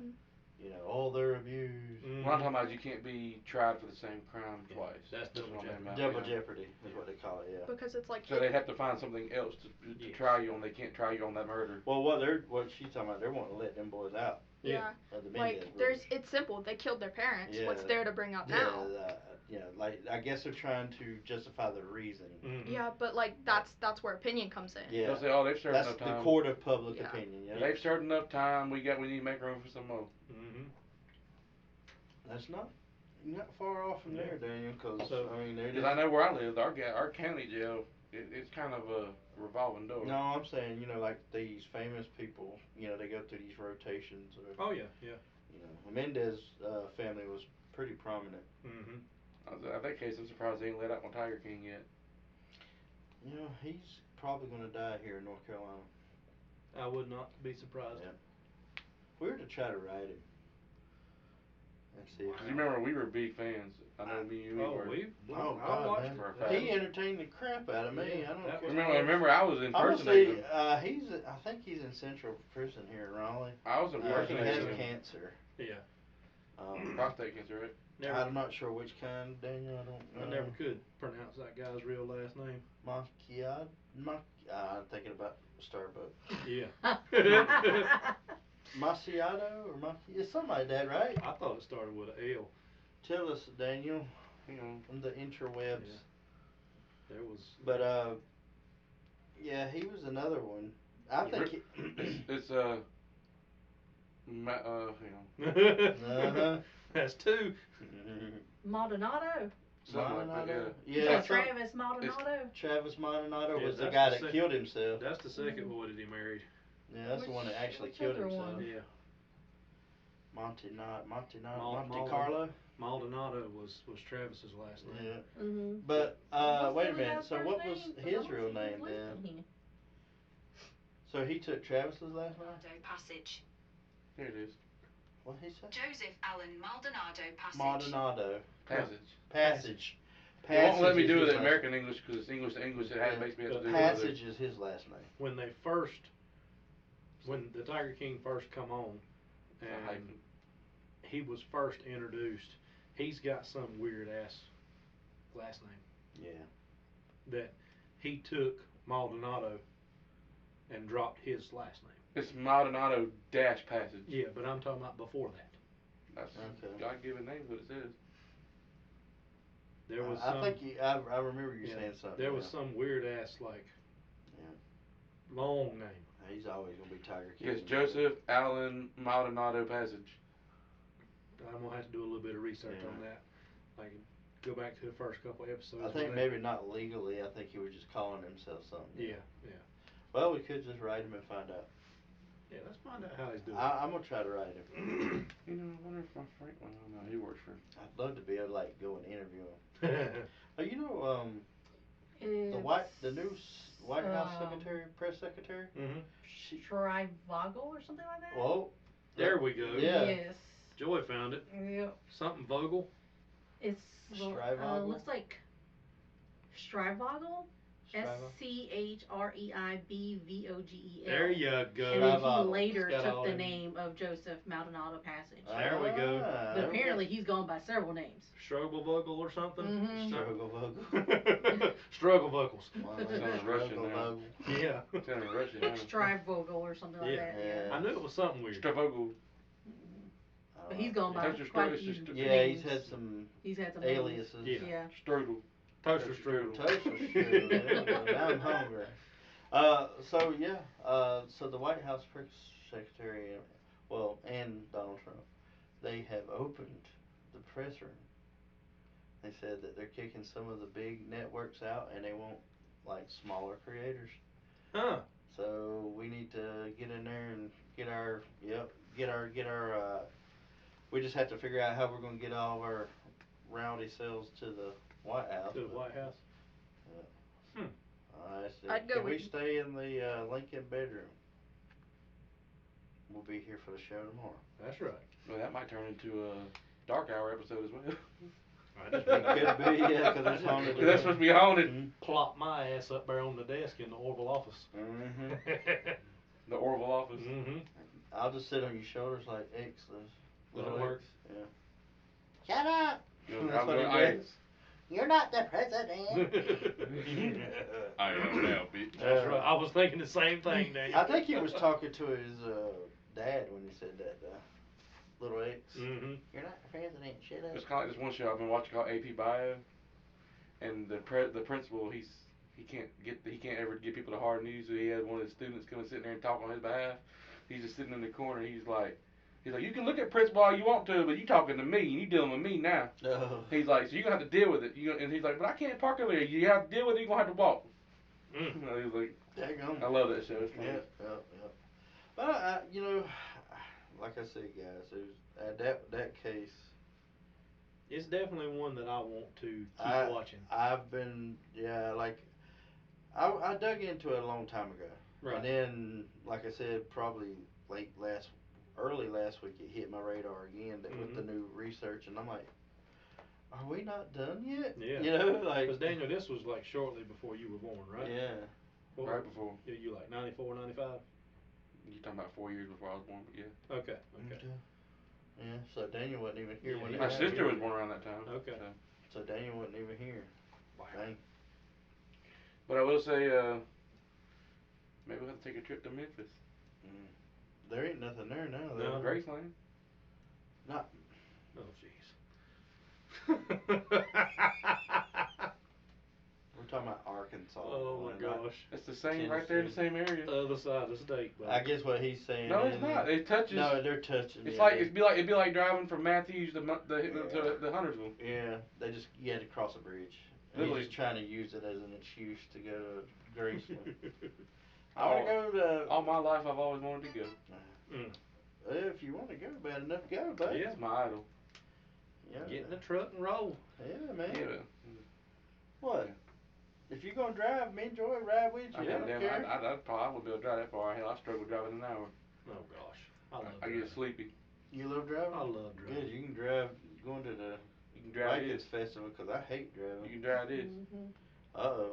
You know, all their abuse. what I'm talking about is you can't be tried for the same crime twice. That's double what I'm jeopardy. talking about, Double yeah. jeopardy is what they call it. Yeah. Because it's like. So they'd have to find something else to Yes. try you on. They can't try you on that murder. Well, what she's talking about, they're wanting to let them boys out. Yeah. Of the Mendez Like, brothers. it's simple. They killed their parents. Yeah. What's there to bring up now? Yeah, like I guess they're trying to justify the reason. Mm-hmm. Yeah, but like that's where opinion comes in. Yeah. They'll say, "Oh, they've served That's enough the time. court of public Yeah. opinion. Yeah. They've served enough time. We need to make room for some more." Mm-hmm. That's not far off from there, Daniel. Because So- I mean, Because I know where I live, our county jail, it's kind of a revolving door. No, I'm saying like these famous people. They go through these rotations. Oh yeah, yeah. The Mendez family was pretty prominent. Mm-hmm. In that case, I'm surprised they ain't let out my Tiger King yet. He's probably going to die here in North Carolina. I would not be surprised. Yeah. We were to try to ride him. Let's see. Because you remember, we were big fans. I know me and you Oh, were. Oh I God, watched man. for a fact. He entertained the crap out of me. Yeah, I don't that care. was- Remember, I was I'm impersonating him. I think he's in Central Prison here in Raleigh. I was He impersonating has him. cancer. Yeah. Prostate cancer, right? I'm not sure which kind, Daniel. I don't. I never could pronounce that guy's real last name. Macchiato. I'm thinking about Starbucks. Yeah. Macchiato or Macchiato? It's something like that, right? I thought it started with an L. Tell us, Daniel, You from the interwebs. Yeah. There was. But yeah, he was another one. I think. It's That's two. Maldonado. something like that. Yeah, Yeah, Travis Maldonado. Travis Maldonado Yeah, was the that's guy the that second- killed himself. That's the second boy that he married. Yeah, that's the one that actually Which killed other himself. one? Yeah. Monte Carlo. Maldonado was Travis's last name. Yeah. Mm-hmm. But wait a minute. So what was his real name then? So he took Travis's last name? Maldonado Passage. Here it is. What he said? Joseph Allen Maldonado Passage. Maldonado. Passage. Passage. It won't let me is do his it in last- American English because it's English to English. It makes me have to do it. Passage is his last name. When the Tiger King first come on, and he was first introduced, he's got some weird ass last name Yeah. that he took Maldonado and dropped his last name. It's Maldonado dash Passage. Yeah, but I'm talking about before that. That's Okay. God-given name, what it says. There was I some, think I remember you yeah, saying something. there was yeah. some weird ass like Yeah. long name. He's always gonna be Tiger King. Yes, Joseph Allen Maldonado Passage. I'm gonna have to do a little bit of research Yeah. on that. Like go back to the first couple of episodes. I think when maybe not legally. I think he was just calling himself something. Yeah, yeah, Well, we could just write him and find out. yeah. Let's find out how he's doing. I'm gonna try to write him. You know, I wonder if my Frank one. Oh, no, he works for. I'd love to be able to like go and interview him. Oh, the new White House secretary, press secretary. Mhm. She. Strivogel or something like that? Whoa. There we go. Yeah. Yes. Joy found it. Yep. Something Vogel. It's Strivogel? looks like Strivogel. SCHREIBVOGEL. There you go. And then Strivogel. he later It's got all took the them. name of Joseph Maldonado Passage. There we go. But apparently he's gone by several names. Struggle Vogel or something. Mhm. Struggle Vogel. Struggle Vocals. Sounds Russian now. Yeah. Sounding Russian. huh? Strivogel or something like Yeah. that. Yeah. I knew it was something weird. Stravogel. But he's gone by Toaster quite a strudel, few it's just- Yeah, names. he's had some He's had some aliases. Yeah. Names. Yeah. Strudel. Toaster strudel. Toaster strudel. There we go. Now I'm hungry. So the White House press secretary, and Donald Trump, they have opened the press room. They said that they're kicking some of the big networks out, and they want like smaller creators. Huh. So we need to get in there and get our. We just have to figure out how we're gonna get all of our rowdy selves to the White House. To the White House. Let's see. I'd go Can we with- stay in the Lincoln bedroom? We'll be here for the show tomorrow. That's right. Well, that might turn into a dark hour episode as well. I just It could be, yeah, 'cause it's haunted. That's supposed to be haunted. Mhm. plop my ass up there on the desk in the Orville office. Mhm. The Orville office. Mm-hmm. I'll just sit on your shoulders like X does. That'll Little work. X. Yeah. Shut up. You know, That's I'm what going, he I, does. You're not the president. I am now, bitch. That's right. I was thinking the same thing, Daniel. I think he was talking to his dad when he said that. Little X. Mm-hmm. You're not the president. Shut up. It's kind of like this one show I've been watching called AP Bio, and the principal he can't ever get people the hard news. So he had one of his students come and sit there and talk on his behalf. He's just sitting in the corner. He's like, you can look at principal all you want to, but you talking to me and you dealing with me now. No. He's like, so you're gonna have to deal with it. And he's like, but I can't park over there. You have to deal with it. You're gonna have to walk. Mm. He was like, Daggone. I love that show. It's funny. Yeah. But you know, like I said, guys, there's that case. It's definitely one that I want to keep watching. I've been, like, I dug into it a long time ago. Right. And then, like I said, probably early last week, it hit my radar again with the new research, and I'm like, are we not done yet? Yeah. You know, like. Because Daniel, this was like shortly before you were born, right? Yeah. What, Right before. You like 94, 95? You're talking about 4 years before I was born, but yeah. Okay. Yeah. So Daniel wasn't even here when it My happened. sister was born around that time. Okay. So Daniel wasn't even here. Wow. Dang. But I will say, maybe we'll have to take a trip to Memphis. There ain't nothing there now. No. though. Graceland. Not. Oh, jeez. We're talking about Arkansas. Oh my gosh. It's the same, right there in the same area. Other side of the state. But I guess what he's saying. No, it's is- not. It touches. No, they're touching. It's yeah, like they- it'd be like driving from Matthews to the Huntersville. Yeah, you had to cross a bridge. And Literally. he's just trying to use it as an excuse to go to Graceland. I want to go to. All my life, I've always wanted to go. If you want to go, bad enough, go, bud. Yeah. It's my idol. Yeah. Get in the truck and roll. Yeah, man. Yeah. What? If you're gonna drive, me enjoy ride with you. I don't care. I'd probably wouldn't be able to drive that far. Hell, I struggle driving an hour. Oh gosh. I love I driving. get sleepy. You love driving? I love driving. Good. You can drive going to the You can drive Vikings this. festival because I hate driving. You can drive this. Uh-oh.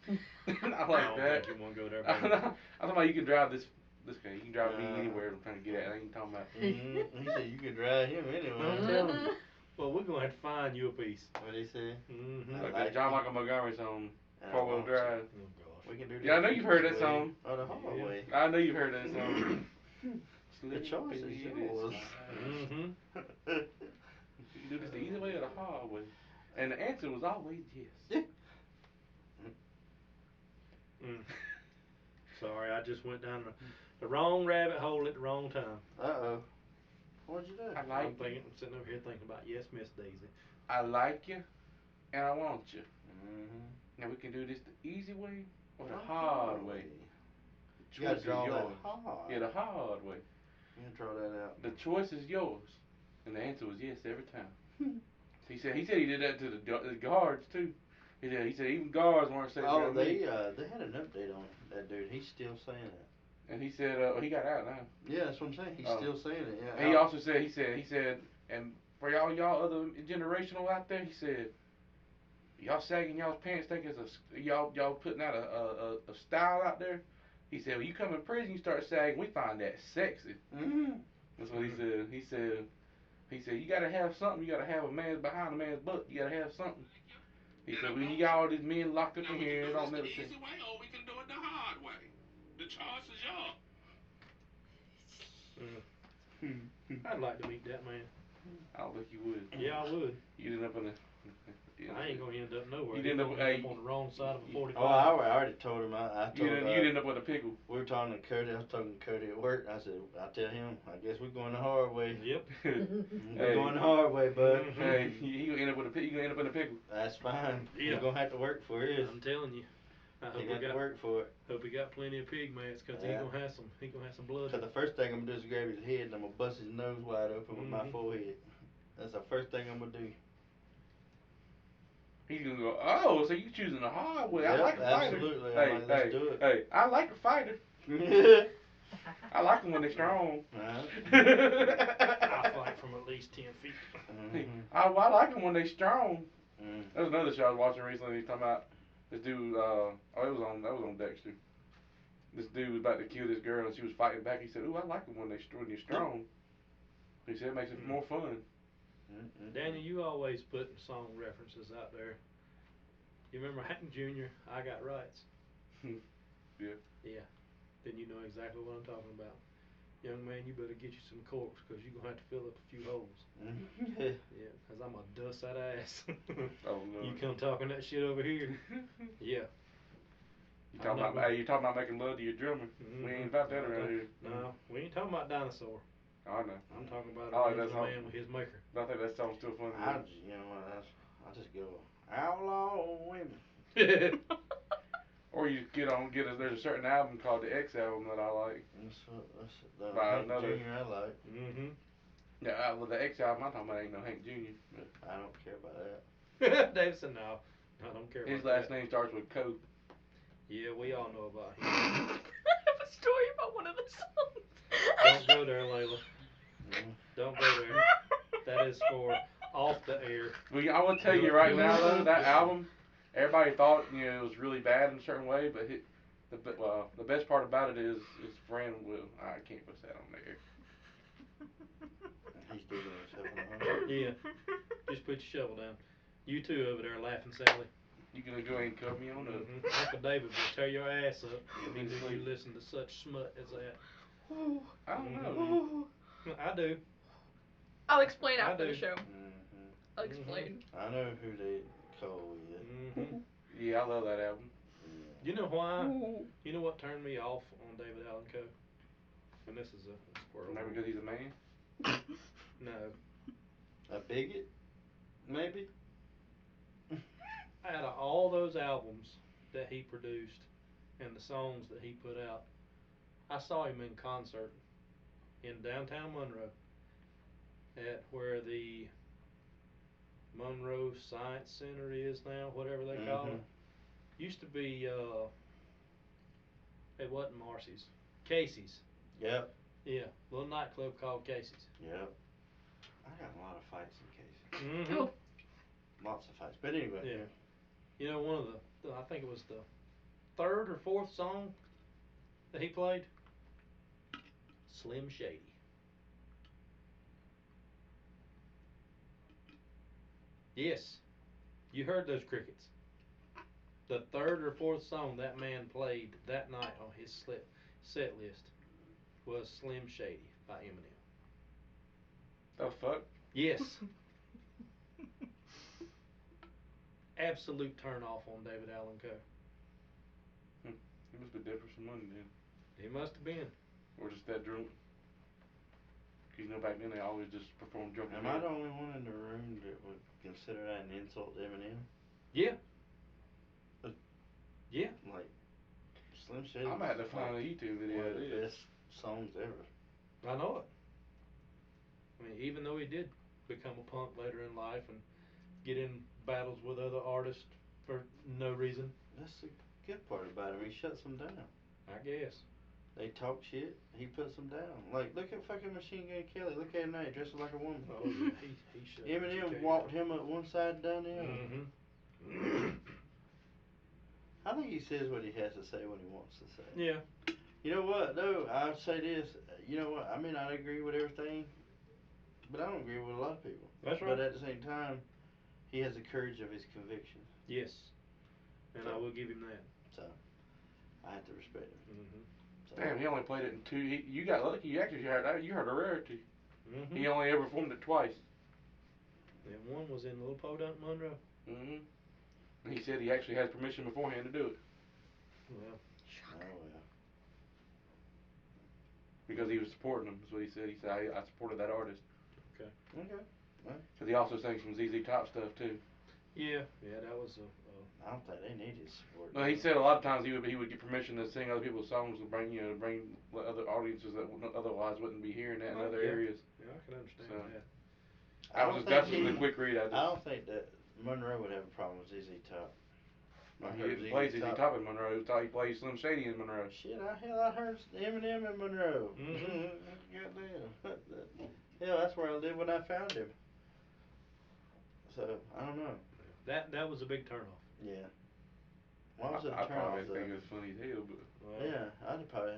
I I like don't that. think you want to go there. I'm Buddy. talking about you can drive this guy. You can drive me anywhere I'm trying to get at. I ain't talking about. He said you can drive him anyway. I'm telling you. Well, we're gonna have to find you a piece. What he say? Mm-hmm. I Like like that John it. Michael Montgomery song, I 4-wheel want to. drive. Oh gosh. We can do Yeah, I that know you've heard that easy song. way. Oh, the hallway. I know you've heard that song. The choice is yours. Mm-hmm. You can do this the easy way or the hard way. And the answer was always yes. Sorry, I just went down the wrong rabbit hole at the wrong time. Uh-oh. What'd you do? I like I'm sitting over here thinking about yes, Miss Daisy. I like you, and I want you. Mm-hmm. Now we can do this the easy way or the hard way. The You gotta choice is draw that yours. hard. Yeah, the hard way. You gotta draw that out. The choice is yours, and the answer was yes every time. he said he did that to the guards too. He said even guards weren't saying. Oh, they had an update on that dude. He's still saying it. And he said he got out now. Yeah, that's what I'm saying. He's Oh. still saying it. Yeah. And he also said he said, and for y'all other generational out there, he said, y'all sagging y'all's pants thinking it's y'all putting out a style out there. He said, when you come in prison, you start sagging. We find that sexy. Mm-hmm. That's what he said. He said you gotta have something. You gotta have a man's behind a man's butt. You gotta have something. He said when you got all these men locked up in here and all that. The easy way, or we can do it the hard way. The choice is yours. I'd like to meet that man. I don't think you would. Yeah, I would. You'd end up in a. I ain't gonna end up nowhere. You'd end up- on the wrong side of a 45. Oh, I already told him. I told him. You'd end up with a pickle. We were talking to Cody. I was talking to Cody at work. I said, I tell him, I guess we're going the hard way. Yep. We're going the hard way, bud. Hey, you gonna end up with a pickle. You gonna end up in a pickle. That's fine. Yeah. You're gonna have to work for it. I'm telling you. I hope You we got to got work for it. hope we got plenty of pig mats because Yeah. he gonna have some blood. So the first thing I'm gonna do is grab his head and I'm gonna bust his nose wide open with my Mhm. forehead. That's the first thing I'm gonna do. He's gonna go, oh, so you choosing the hard way? I Yep, like a fighter. absolutely. Hey, I'm like, let's hey, do it. hey, I like a fighter. Yeah. I like them when they're strong. I fight from at least 10 feet. I like them when they're strong. Mm. There was another show I was watching recently. He was talking about this dude. That was on Dexter. This dude was about to kill this girl, and she was fighting back. He said, "Ooh, I like them when you're strong." He said it makes it more fun. Daniel, you always putting song references out there. You remember Hank Jr., I Got Rights? Yeah. Yeah. Then you know exactly what I'm talking about. Young man, you better get you some corks, because you're going to have to fill up a few holes. Yeah, because I'm going to dust that ass. Oh, no. You come talking that shit over here. Yeah. You talking about making love to your drummer? We ain't about that around here. No, we ain't talking about dinosaur. Oh, I know. I'm talking about Oh, a that's real all. man with his maker. I think that song's still funny. I just go outlaw women. Or you there's a certain album called the X album that I like. That's the By Hank another- Jr. I like. Yeah, well, the X album I'm talking about ain't no Hank Jr. But I don't care about that. Dave said no. I don't care His about last that. name starts with Co. Yeah, we all know about him. I have a story about one of the songs. Don't go there, Layla. Don't go there. That is for off the air. Well, I will tell you right now though, that album, everybody thought it was really bad in a certain way, but the best part about it is his friend Will. I can't put that on there. He's digging himself in the hole. Yeah. Just put your shovel down. You two over there laughing sadly. You gonna go ahead and cut me on up? Uncle David will tear your ass up if he Me knew too. you listen to such smut as that. I don't know. I do. I'll explain I after do. the show. Mm-hmm. I'll explain. I know who they call is. Yeah, I love that album. You know why? You know what turned me off on David Allen Coe? And this is a squirrel. Maybe because he's a man. No. A bigot? Maybe? Out of all those albums that he produced and the songs that he put out, I saw him in concert in downtown Monroe at where the Monroe Science Center is now, whatever they call it. Used to be, it wasn't Marcy's. Casey's. Yep. Yeah, little nightclub called Casey's. Yep. I got a lot of fights in Casey. Oh. Lots of fights. But anyway. Yeah. You know, one of the I think it was the third or fourth song that he played, Slim Shady. Yes, you heard those crickets. The third or fourth song that man played that night on his set list was Slim Shady by Eminem. The fuck? Yes. Absolute turn off on David Allen Coe. He must be dead for some money then. He must have been. Or just that drunk. Because back then they always just performed drunk. Am I the only one in the room that would consider that an insult to Eminem? Yeah. Yeah. Like, Slim Shady. I'm gonna have to find a YouTube video one of of the this. best songs ever. I know it. I mean, even though he did become a punk later in life and get in battles with other artists for no reason. That's the good part about him. He shuts them down. I guess. They talk shit. He puts them down. Like, look at fucking Machine Gun Kelly. Look at him now. He dresses like a woman. Oh yeah, he should. Eminem walked him up one side down the other. I think he says what he has to say when he wants to say. Yeah. You know what, though? I'd say this. You know what? I may not agree with everything, but I don't agree with a lot of people. That's right. But at the same time, he has the courage of his convictions. Yes. And I will give him that. So, I have to respect him. So, Damn, he only played it in two. You got lucky. You actually heard a rarity. He Mm-hmm. only ever performed it twice. And one was in Little Podunk, Monroe. He said he actually has permission beforehand to do it. Well. oh well. Because he was supporting him. That's what he said. He said, I supported that artist. Okay. Because he also sang some ZZ Top stuff too. Yeah. Yeah, that was I don't think they need his support. No, he said a lot of times he would get permission to sing other people's songs and bring other audiences that otherwise wouldn't be hearing that in other areas. Yeah, I can understand So. that. That's just a quick read. I don't think that Monroe would have a problem with ZZ Top. I He heard didn't play ZZ Top in Monroe. He played Slim Shady in Monroe. Shit, I heard Eminem in Monroe. Mhm. Goddamn. Hell, that's where I lived when I found him. So, I don't know. That was a big turnoff. Yeah. Why was it I a turn probably off, think though? it was funny as hell, but Well, Yeah, I'd have probably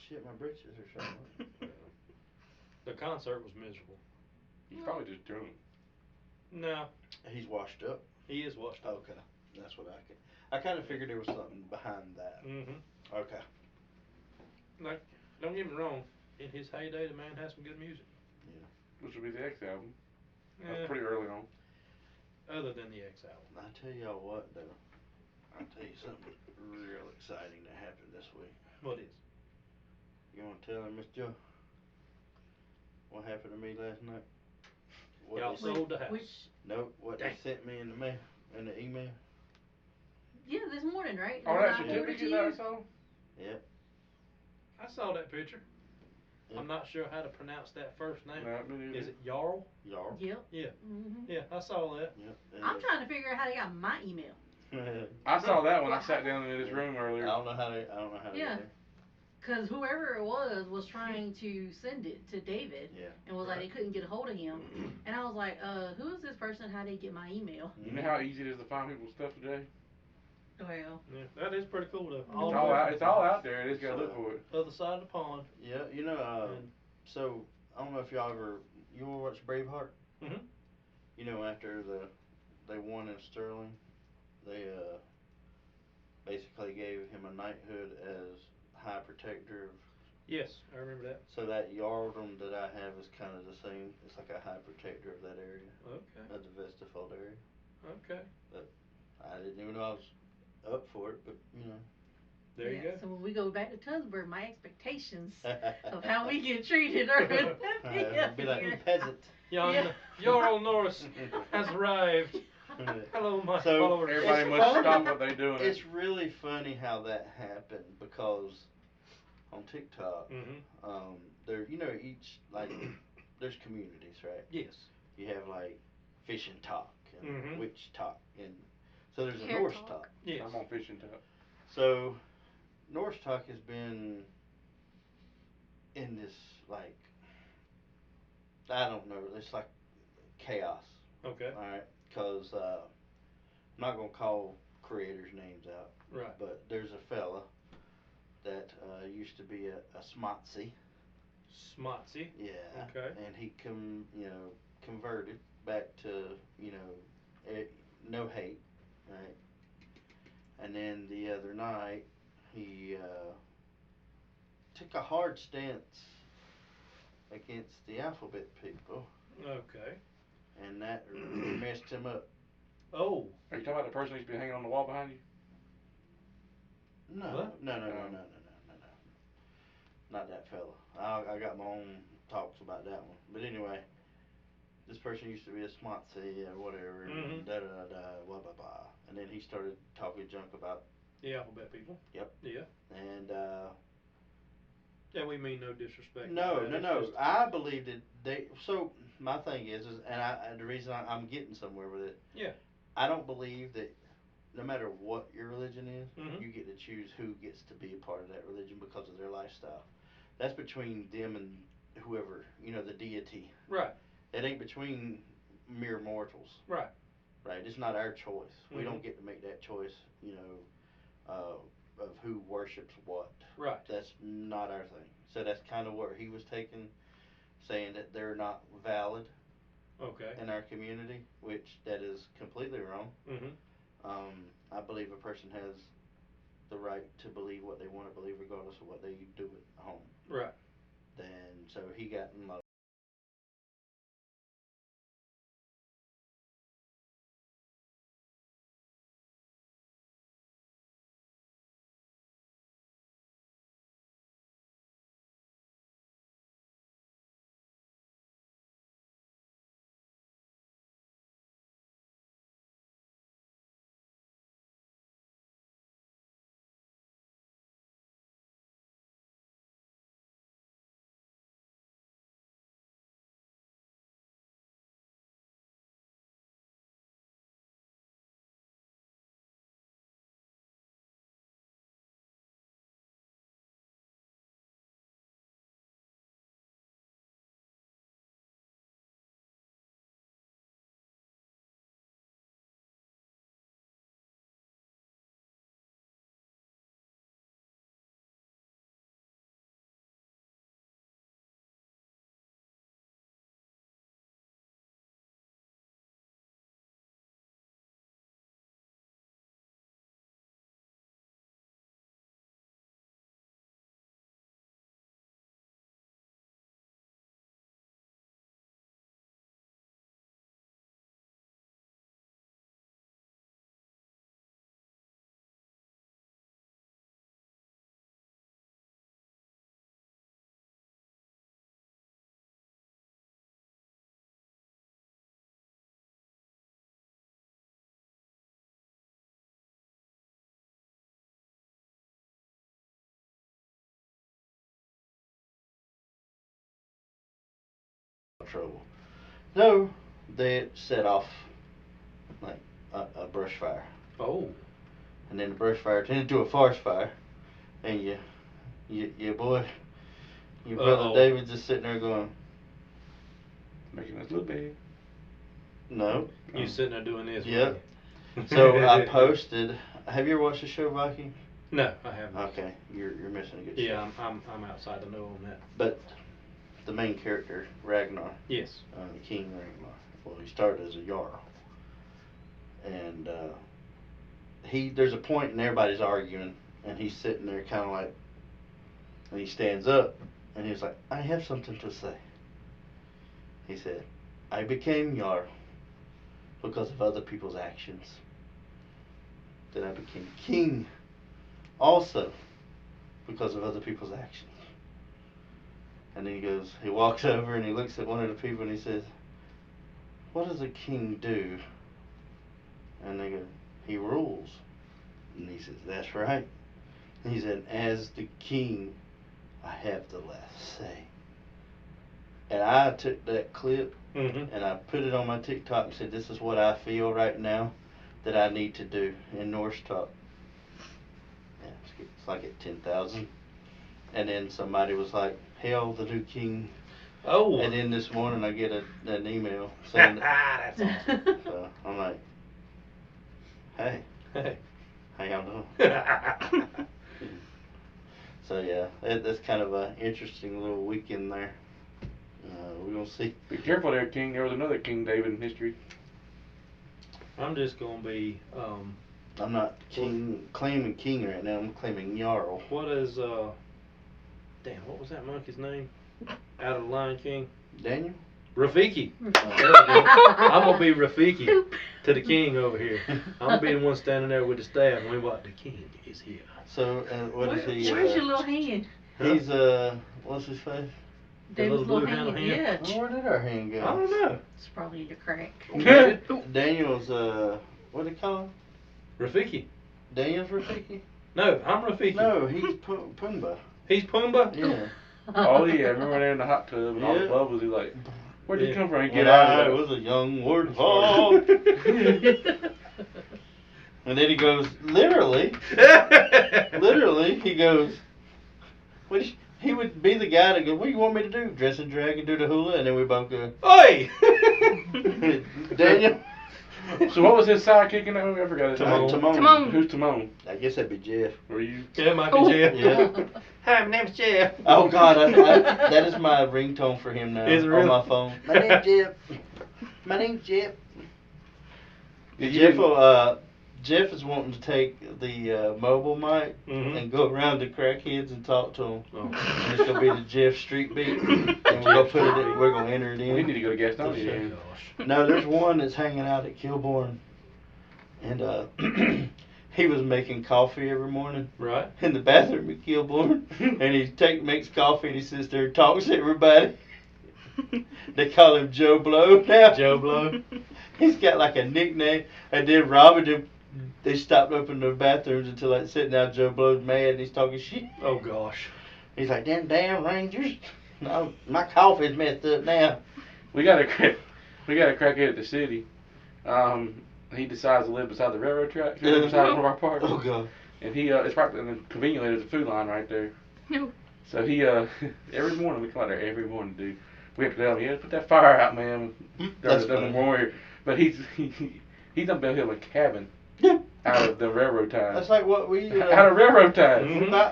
shit my britches or something. the concert was miserable. he's probably just drunk. No, He's washed up. he is washed up. Okay, that's what I kind of figured there was something behind that. Mhm. Okay. Like, don't get me wrong. In his heyday, the man has some good music. Which will be the X album. Yeah. That's pretty early on. Other than the X album. I tell y'all what, though. I'll tell you something real exciting that happened this week. What is? You want to tell him, Miss Joe? What happened to me last night? What Y'all they sold the house. Nope, what Dang. they sent me in the mail, in the email. Yeah, this morning, right? Oh, When that I forwarded certificate to that I you? saw? Yep. I saw that picture. Yeah. I'm not sure how to pronounce that first name. No, me neither. Is it Jarl? Y'all. Yep. Yeah. Mhm. Yeah, I saw that. Yep. I'm trying to figure out how they got my email. I saw that when I sat down in this room I earlier. don't know how to Yeah. get there. Cause whoever it was trying to send it to David, Yeah. and was like Right. they couldn't get a hold of him, and I was like, who is this person? How they get my email? You know how easy it is to find people's stuff today? Well, Yeah, that is pretty cool though. It's It's all out, it's all out there. They just gotta So, look for it. Other side of the pond. Yeah, And- so I don't know if y'all ever watch Braveheart. Mhm. You know, after they won in Sterling, they basically gave him a knighthood as High Protector of. Yes, I remember that. So that yardroom that I have is kind of the same. It's like a High Protector of that area, Okay. of the Vestafold area. Okay. I didn't even know I was up for it, but you know. There you yeah, go. So when we go back to Tunsburg, my expectations of how we get treated are gonna Be like here. peasant. Young Jarl Norris has arrived. Hello, my So, followers. Everybody It's must funny. stop what they doing. It's really funny how that happened because on TikTok, Mhm. there each like there's communities, right? Yes. You have like fishing talk and Mhm. witch talk, and so there's a Hair Norse talk. talk. Yes. I'm on fishing top. So Norse talk has been in this like I don't know, it's like chaos. Okay. All right, because I'm not gonna call creators' names out. Right. But there's a fella that used to be a Smotsy. Smotsy. Yeah. Okay. And he converted back to no hate, right? And then the other night he took a hard stance against the alphabet people, Okay. and that messed him up. Oh. Are you talking about the person who's been hanging on the wall behind you? No, What? no, not that fella. I got my own talks about that one. But anyway, this person used to be a Smotsy or whatever, Mhm. da da da da, blah blah blah. And then he started talking junk about. The alphabet people. Yep. Yeah. And Yeah, we mean no disrespect. no, by that. no, It's no. just- I believe that they. So my thing is and the reason I'm getting somewhere with it. Yeah. I don't believe that no matter what your religion is, Mhm. you get to choose who gets to be a part of that religion because of their lifestyle. That's between them and whoever, the deity. Right. It ain't between mere mortals. Right. Right? It's not our choice. We Mhm. don't get to make that choice, of who worships what. Right. That's not our thing. So that's kind of where he was taking, saying that they're not valid Okay. in our community, which that is completely wrong. Mhm. I believe a person has the right to believe what they want to believe regardless of what they do at home. Right. Then so he got in a lot trouble. No, they set off like a brush fire. Oh. And then the brush fire turned into a forest fire. And your boy, your brother David's just sitting there going, Making us look bad. no. You sitting there doing this? Yep. So I posted. Have you ever watched the show Viking? No, I haven't. Okay, you're missing a good show. Yeah, I'm outside the know on that. But the main character, Ragnar. Yes. King Ragnar. Well, he started as a Jarl. And there's a point and everybody's arguing, and he's sitting there kind of like, and he stands up, and he's like, I have something to say. He said, I became Jarl because of other people's actions. Then I became king also because of other people's actions. And then he walks over and he looks at one of the people and he says, what does a king do? And they go, he rules. And he says, that's right. And he said, as the king, I have the last say. And I took that clip and I put it on my TikTok and said, this is what I feel right now that I need to do in Norse talk. Yeah, it's like at 10,000. And then somebody was like, hail the new king. Oh. And then this morning I get an email saying that. That's awesome. So I'm like, hey, Hey. how y'all doing? So yeah, that's kind of an interesting little weekend there. We're going to see. Be careful there, King. There was another King David in history. I'm just gonna be. I'm not claiming king right now. I'm claiming Jarl. What is Damn, what was that monkey's name? Out of the Lion King. Daniel? Rafiki. There we go. I'm gonna be Rafiki to the king over here. I'm gonna be the one standing there with the staff, and we what? The king is here. So what is he? Where's your little hand? He's what's his face? David's little blue hand, hand. yeah. Oh, where did our hand go? I don't know. It's probably in the crack. Daniel's what do they call him? Rafiki. Daniel's Rafiki? No, I'm Rafiki. No, he's Pumbaa. He's Pumbaa. Yeah. Oh yeah, remember there in the hot tub and all the Yeah. bubbles? He's like, where'd you come from? He When get out I of was a young warthog. And then he goes, literally, he goes, he would be the guy that goes, what do you want me to do? Dress and drag and do the hula? And then we both go, Oi! Daniel? So what was his sidekick in that movie? I forgot his name. Timon. Who's Timon? I guess that'd be Jeff. Were you? Yeah, might be Jeff. Yeah. Hi, my name's Jeff. Oh God, that is my ringtone for him now Is it on really? my phone. My name's Jeff. My name's Jeff. Did you Jeff, Jeff is wanting to take the mobile mic and go around to crackheads and talk to them. Oh. And it's gonna be the Jeff Street beat, and we're gonna enter it in. We need to go to Gastonia. Oh, then. gosh. No, there's one that's hanging out at Kilbourne, and he was making coffee every morning Right. in the bathroom at Kilbourne, and he makes coffee and he sits there and talks to everybody. They call him Joe Blow now. Joe Blow. He's got like a nickname, and then Robin, they stopped opening their bathrooms until like sitting down. Joe Blow's mad and he's talking shit. Oh gosh. He's like, them damn Rangers. No, my coffee's messed up now. We got a crackhead at the city. He decides to live beside the railroad track, beside one of our parks. Oh God. And he it's right and conveniently there's a food line right there. No. So he every morning we come out there every morning, dude. We have to tell him, yeah, put that fire out, man. That's During the funny. warrior. But he's done built him a cabin out of the railroad ties. That's like what we. Out of railroad ties.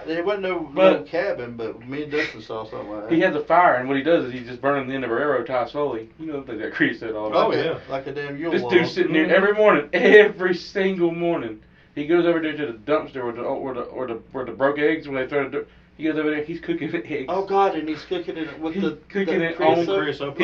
There wasn't no But- little cabin, but me and Dustin saw something like that. He has a fire, and what he does is he's just burning the end of a railroad tie slowly. You know, like that Creed said all the time. Oh, yeah. Like a damn Yule This log. dude's sitting there every morning, every single morning. He goes over there to the dumpster where the broke eggs when they throw the. He goes over there. He's cooking the eggs. Oh God, and he's cooking it with He's the cooking the it on. creosote.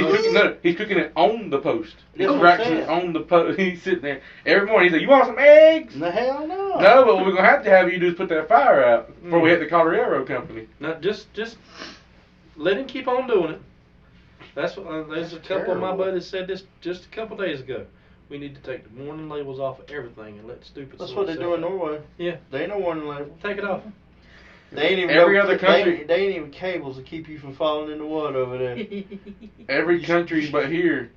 He's cooking it on the post. That's He's what I'm actually saying. on the post. He's sitting there every morning. He's like, "You want some eggs?" The hell no. No, but what we're gonna have you do is put that fire out before we hit the call the railroad company. Now just let him keep on doing it. That's what there's a couple of my terrible. buddies said this just a couple days ago. We need to take the warning labels off of everything and let stupid. That's sort what they sell do in it. Norway. Yeah. They ain't no warning label. Take it off. They ain't even Every other country- They ain't even cables to keep you from falling in the water over there. Every country but here,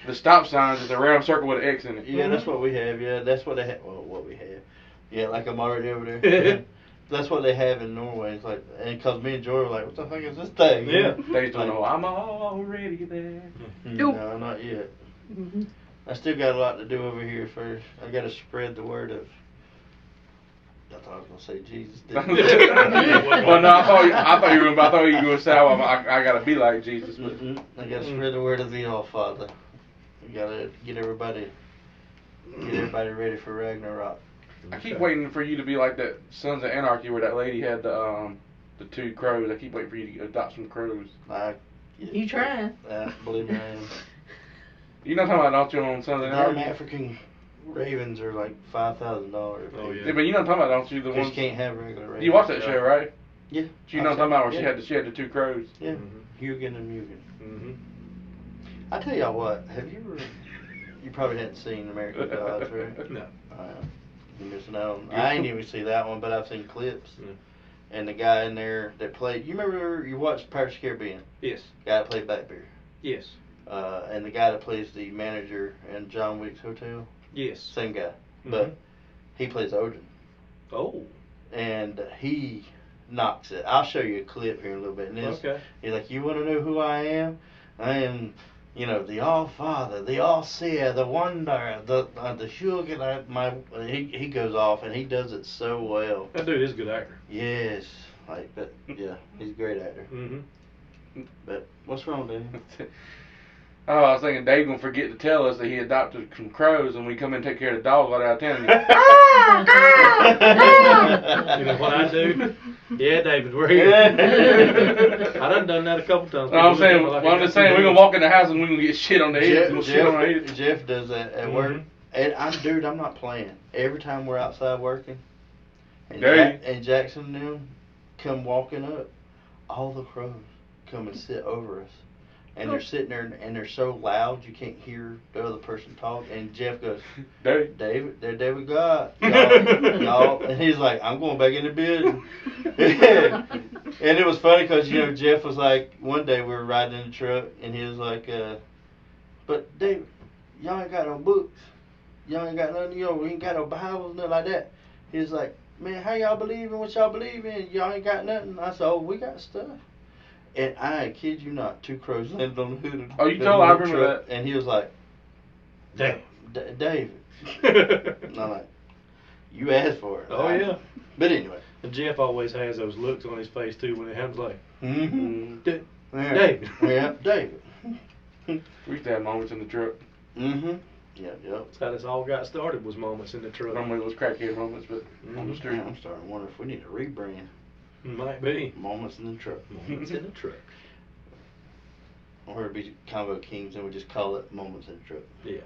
the stop signs is a round circle with an X in it. Yeah, that's what we have. Yeah, that's what they have. Well, what we have. Yeah, like I'm already over there. That's what they have in Norway. It's like, and because me and Joy were like, what the fuck is this thing? Yeah. They just don't know. I'm already there. No, not yet. I still got a lot to do over here first. I got to spread the word of. I thought I was gonna say Jesus. Well, no, I thought you were gonna say I gotta be like Jesus. But I got to spread the word of the All Father. I got to get everybody ready for Ragnarok. I keep waiting for you to be like that Sons of Anarchy where that lady had the 2 crows. I keep waiting for you to adopt some crows. You trying? Believe me, I am. You know what I'm talking about, don't you, on Sons of Them Anarchy? African ravens are like $5,000. Oh, Yeah, but you know what I'm talking about, don't you? The You ones just can't have regular ravens. you watched that show, right? Yeah. You know what I'm talking about, where Yeah. she had the 2 crows. Yeah. Mm-hmm. Hugin and Mugen. Mm-hmm. I tell y'all what, have you ever? You probably hadn't seen American Gods, right? No. You're missing out on. I ain't even see that one, but I've seen clips. And the guy in there that played. You remember you watched Pirates of the Caribbean? Yes. Guy that played Blackbeard. Yes. And the guy that plays the manager in John Wick's hotel. Yes. Same guy, but he plays Odin. Oh. And he knocks it. I'll show you a clip here in a little bit. And Okay. He's like, you want to know who I am? I am, the All Father, the All Seer, the Wonder, the Sugar. He goes off and he does it so well. That dude is a good actor. Yes, but yeah, he's a great actor. Mm-hmm. But what's wrong, Dave? Oh, I was thinking Dave gonna forget to tell us that he adopted some crows, and we come in and take care of the dog right out of town. You know what I do? Yeah, David, we're here. I done that a couple times. No, I'm saying, I'm just saying, we're gonna walk in the house and we're gonna get shit on the head. Jeff does that at work. And I'm not playing. Every time we're outside working, and Jackson and them come walking up, all the crows come and sit over us. And they're sitting there and they're so loud you can't hear the other person talk. And Jeff goes, David God, y'all. And he's like, I'm going back in the building. And it was funny because, Jeff was like, one day we were riding in the truck and he was like, but David, y'all ain't got no books. Y'all ain't got nothing, we ain't got no Bibles, nothing like that. He was like, man, how y'all believe in what y'all believe in? Y'all ain't got nothing. I said, oh, we got stuff. And I kid you not, 2 crows landed on the hood of Oh, you told I remember that. And he was like, damn. David. And I'm like, you asked for it. Oh, yeah. But anyway. And Jeff always has those looks on his face, too, when it happens like, David. Yeah, David. We used to have moments in the truck. Yep. That's how this all got started, was moments in the truck. Normally it was crackhead moments, but on the street. I'm starting to wonder if we need to rebrand. Might be. Moments in the truck. Moments in the truck. Or it'd be Convo Kings and we just call it Moments in the Truck. Yeah.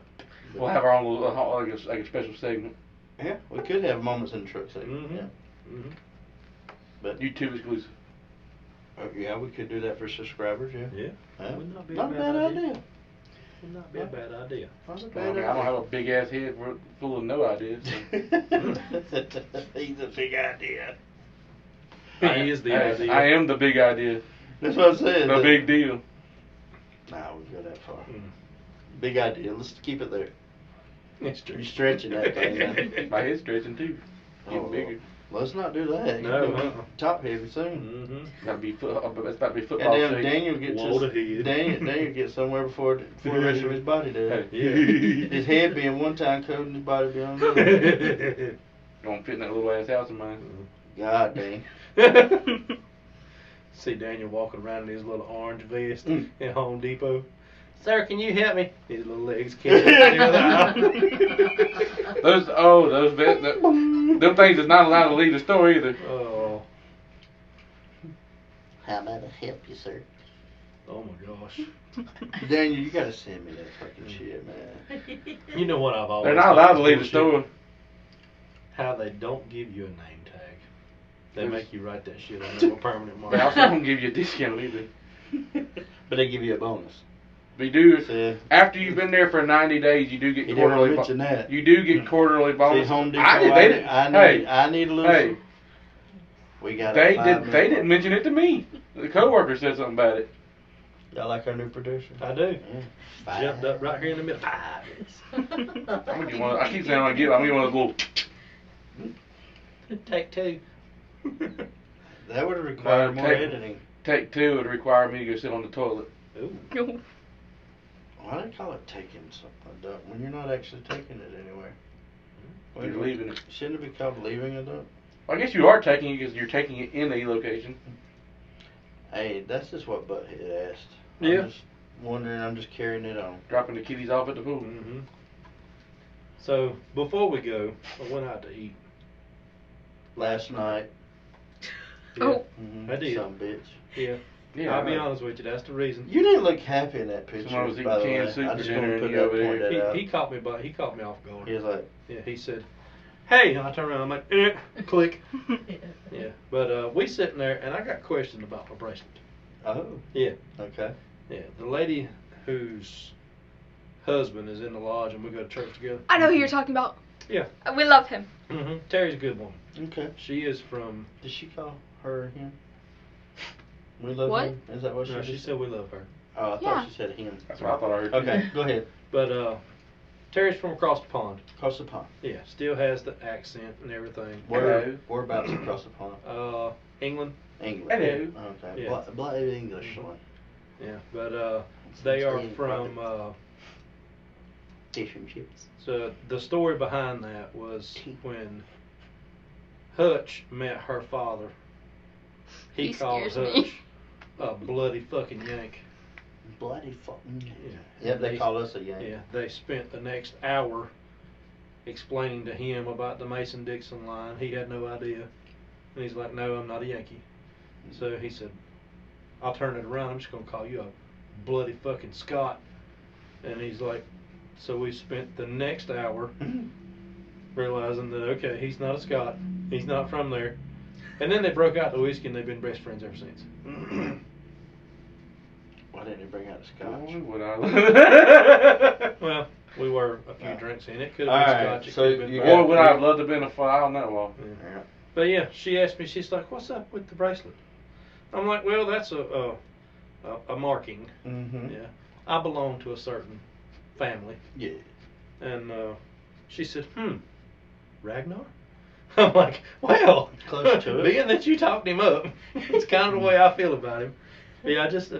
We'll have our own little, like a special segment. Yeah, we could have Moments in the Truck segment. Mm-hmm. Yeah. Mm-hmm. But YouTube exclusive. Yeah, we could do that for subscribers, yeah. Yeah. Would not be Not a bad idea. Would not be a bad idea. Not a I bad mean, I don't have a big ass head full of no ideas. So. He's a big idea. He is the idea. I am the big idea. That's what I said. The big deal. Nah, we go that far. Big idea. Let's keep it there. It's true. You're stretching that thing now. My head's stretching too. Getting bigger. Let's not do that. No, You're gonna be top heavy soon. Mm-hmm. Gotta be it's about to be football. And then shape. Daniel gets Daniel gets somewhere before the rest of his body does. Yeah. His head being one time coat and his body being on the other. Gonna fit in that little ass house of mine. God dang. See Daniel walking around in his little orange vest in Home Depot. Sir, can you help me? His little legs can't get the other aisle. Them things is not allowed to leave the store either. Oh. How about I help you, sir? Oh my gosh. Daniel, you gotta send me that fucking shit, man. You know what I've always They're not thought allowed to was leave the bullshit? store. How they don't give you a name tag. They make you write that shit on there with permanent mark. They also don't give you a discount either. But they give you a bonus. They do. See, After you've been there for 90 days, you do get you didn't quarterly. mention that. You do get quarterly See, bonuses. Home Depot, I need a little. I need a little. Hey, We got They a did. They didn't mention it to me. The coworker said something about it. Y'all like our new producer? I do. Yeah. Jumped up right here in the middle. 5 minutes. I'm gonna get one. I keep saying I'm gonna get one of those little. Take 2. That would require more take- editing. Take 2 would require me to go sit on the toilet. Ooh. Why do they call it taking something a dump when you're not actually taking it anywhere? You're leaving it. Shouldn't it be called leaving a dump? I guess you are taking it because you're taking it in a location. Hey, that's just what Butthead asked. Yeah. I'm just wondering. I'm just carrying it on. Dropping the kitties off at the pool. Mm-hmm. So before we go, I went out to eat. Last night. Oh. Mm-hmm. I did. Some bitch. Yeah. Yeah, I'll be I know. honest with you. That's the reason. You didn't look happy in that picture. Someone was eating by the canned way. soup I for just dinner want to and put you that over there. point that out. He caught me off guard. He was like, Yeah, he said, "Hey," and I turned around. I'm like, click. Yeah, but we sitting there, and I got questioned about my bracelet. oh, Yeah, okay. yeah. The lady whose husband is in the lodge, and we go to church together. I know who you're talking about. Yeah. We love him. Mm-hmm. Terry's a good woman. Okay. She is from. Did she call her him? We love What? him? Is that what No, she she just said we love her. Oh, I thought Yeah. she said him. That's what I thought I heard. Okay, go ahead. But Terry's from across the pond. Across the pond. Yeah, still has the accent and everything. Whereabouts across the pond? England. England. Hello. Okay. Yeah. Black English one. Yeah, but they are Staying from. Fish and chips. So the story behind that was when Hutch met her father. He He called scares Hutch me. a bloody fucking Yank. Bloody fucking. Yeah. Yep, they call us a Yankee. Yeah, they spent the next hour explaining to him about the Mason-Dixon line. He had no idea. And he's like, "No, I'm not a Yankee." So he said, "I'll turn it around. I'm just going to call you a bloody fucking Scot." And he's like, so we spent the next hour realizing that, okay, he's not a Scot. He's not from there. And then they broke out the whiskey, and they've been best friends ever since. Why didn't he bring out a scotch? Boy, would I. Well, we were a few drinks in. It could All have been right, Scotch. It so could have been you bourbon. Boy, would I have loved to have been a fly on that wall. Yeah. But yeah, she asked me. She's like, "What's up with the bracelet?" I'm like, "Well, that's a marking. Mm-hmm. Yeah, I belong to a certain family." Yeah. And she said, Ragnar? I'm like, well, Close to it. being that you talked him up, it's kind of the way I feel about him. Yeah, I just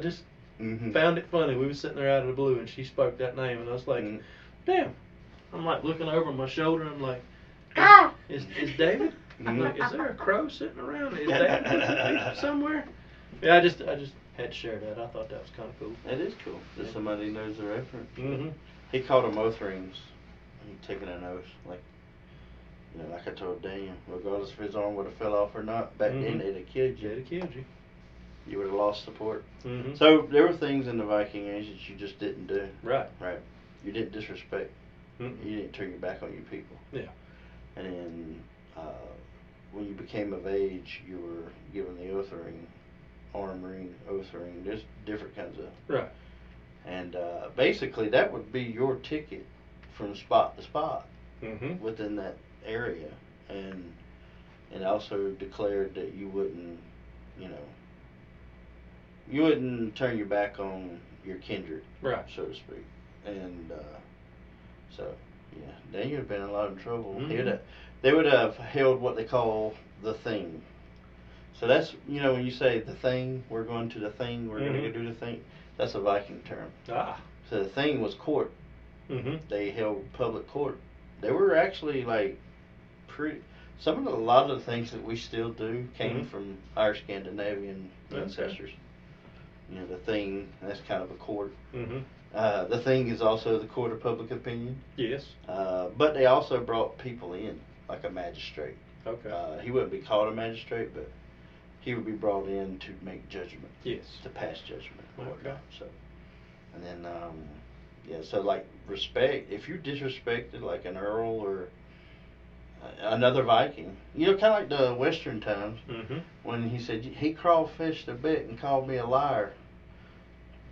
Mm-hmm. found it funny. We were sitting there out of the blue, and she spoke that name, and I was like, Mhm. damn. I'm like looking over my shoulder, and I'm like, Ah! is David? I'm Mhm. like, is there a crow sitting around? Is David somewhere? Yeah, I just had to share that. I thought that was kind of cool. That is cool. That somebody knows the reference. Mm-hmm. He called them oath rings. He taking an oath, like like I told Daniel, regardless if his arm would have fell off or not, back then Mhm. they'd have killed you. They'd have killed you. You would have lost support. Mm-hmm. So there were things in the Viking Age that you just didn't do. Right. Right. You didn't disrespect. Mm-mm. You didn't turn your back on your people. Yeah. And then when you became of age, you were given the oath ring, arm ring, oath ring. There's different kinds of. Right. And basically, that would be your ticket from spot to spot Mm-hmm. within that area, and also declared that you wouldn't, you wouldn't turn your back on your kindred, Right. so to speak. And so, yeah, Daniel would have been in a lot of trouble. Mhm. They would have held what they call the thing. So that's, when you say the thing, we're going to the thing, we're going to Mhm. go do the thing, that's a Viking term. Ah. So the thing was court. Mm-hmm. They held public court. They were actually like a lot of the things that we still do came Mhm. from our Scandinavian Okay. ancestors. The thing, that's kind of a court. Mm-hmm. The thing is also the court of public opinion. Yes. But they also brought people in, like a magistrate. Okay. He wouldn't be called a magistrate, but he would be brought in to make judgment. Yes. To pass judgment. or Okay. whatnot. So, and then, so like respect, if you disrespected like an earl or another Viking, kind of like the Western times, Mm-hmm. when he said he crawfished a bit and called me a liar.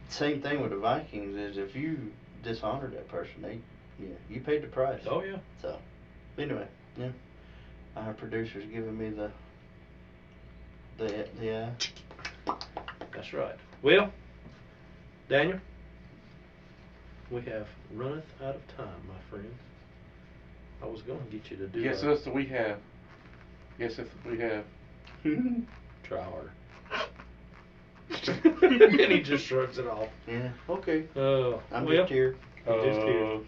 Same thing with the Vikings is if you dishonored that person, you paid the price. Oh yeah. So, anyway, our producer's giving me the Yeah. That's right. Well, Daniel, we have runneth out of time, my friend. I was going to get you to do Yes, that's what we have. Yes, that's what we have. Try harder. And he just shrugs it off. Yeah. Okay. I'm well, just here. Just here.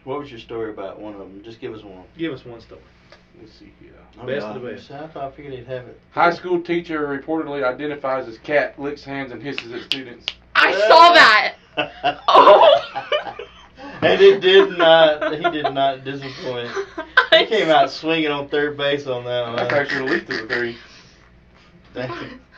What was your story about one of them? Just give us one. Give us one story. Let's see here. Best of the best. I figured he'd have it. High school teacher reportedly identifies as cat, licks hands, and hisses at students. I saw that. Oh. And it did not. He did not disappoint. He came out swinging on third base on that one. That's actually the least of the three.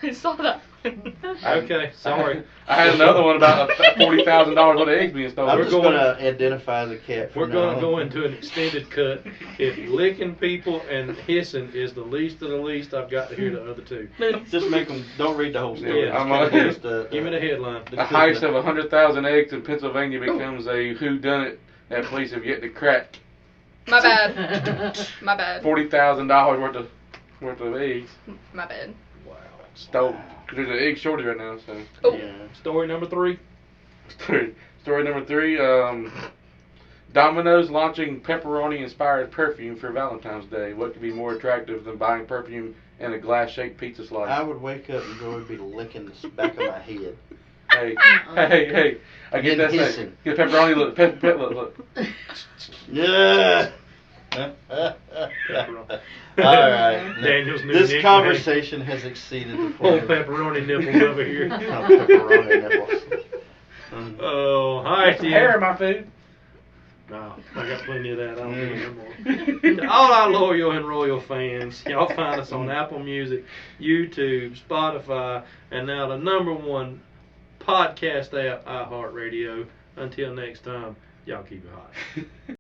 I saw that. Okay, sorry. I had another one about $40,000 worth of eggs being stolen. I'm just going to identify the cat. We're going to go into an extended cut. If licking people and hissing is the least of the least, I've got to hear the other two. Just make them. Don't read the whole story. Yeah, give me the headline. The heist of 100,000 eggs in Pennsylvania becomes a whodunit that police have yet to crack. My bad. My bad. $40,000 worth of eggs. My bad. Wow. Stole. Because there's an egg shortage right now, so. Oh. Yeah. Story number 3. Story number 3. Domino's launching pepperoni-inspired perfume for Valentine's Day. What could be more attractive than buying perfume and a glass-shaped pizza slice? I would wake up and Joy would be licking the back of my head. Hey. I get that Hissing. thing. Get pepperoni look. Look. Yeah. All right. Daniel's new This nickname. conversation has exceeded the Old point. pepperoni nipples over here. Pepperoni nipples. Oh, hi, Some hair in my food. No, I got plenty of that. I don't need no more. All our loyal and royal fans, y'all find us on Apple Music, YouTube, Spotify, and now the #1 podcast app, iHeartRadio. Until next time, y'all keep it hot.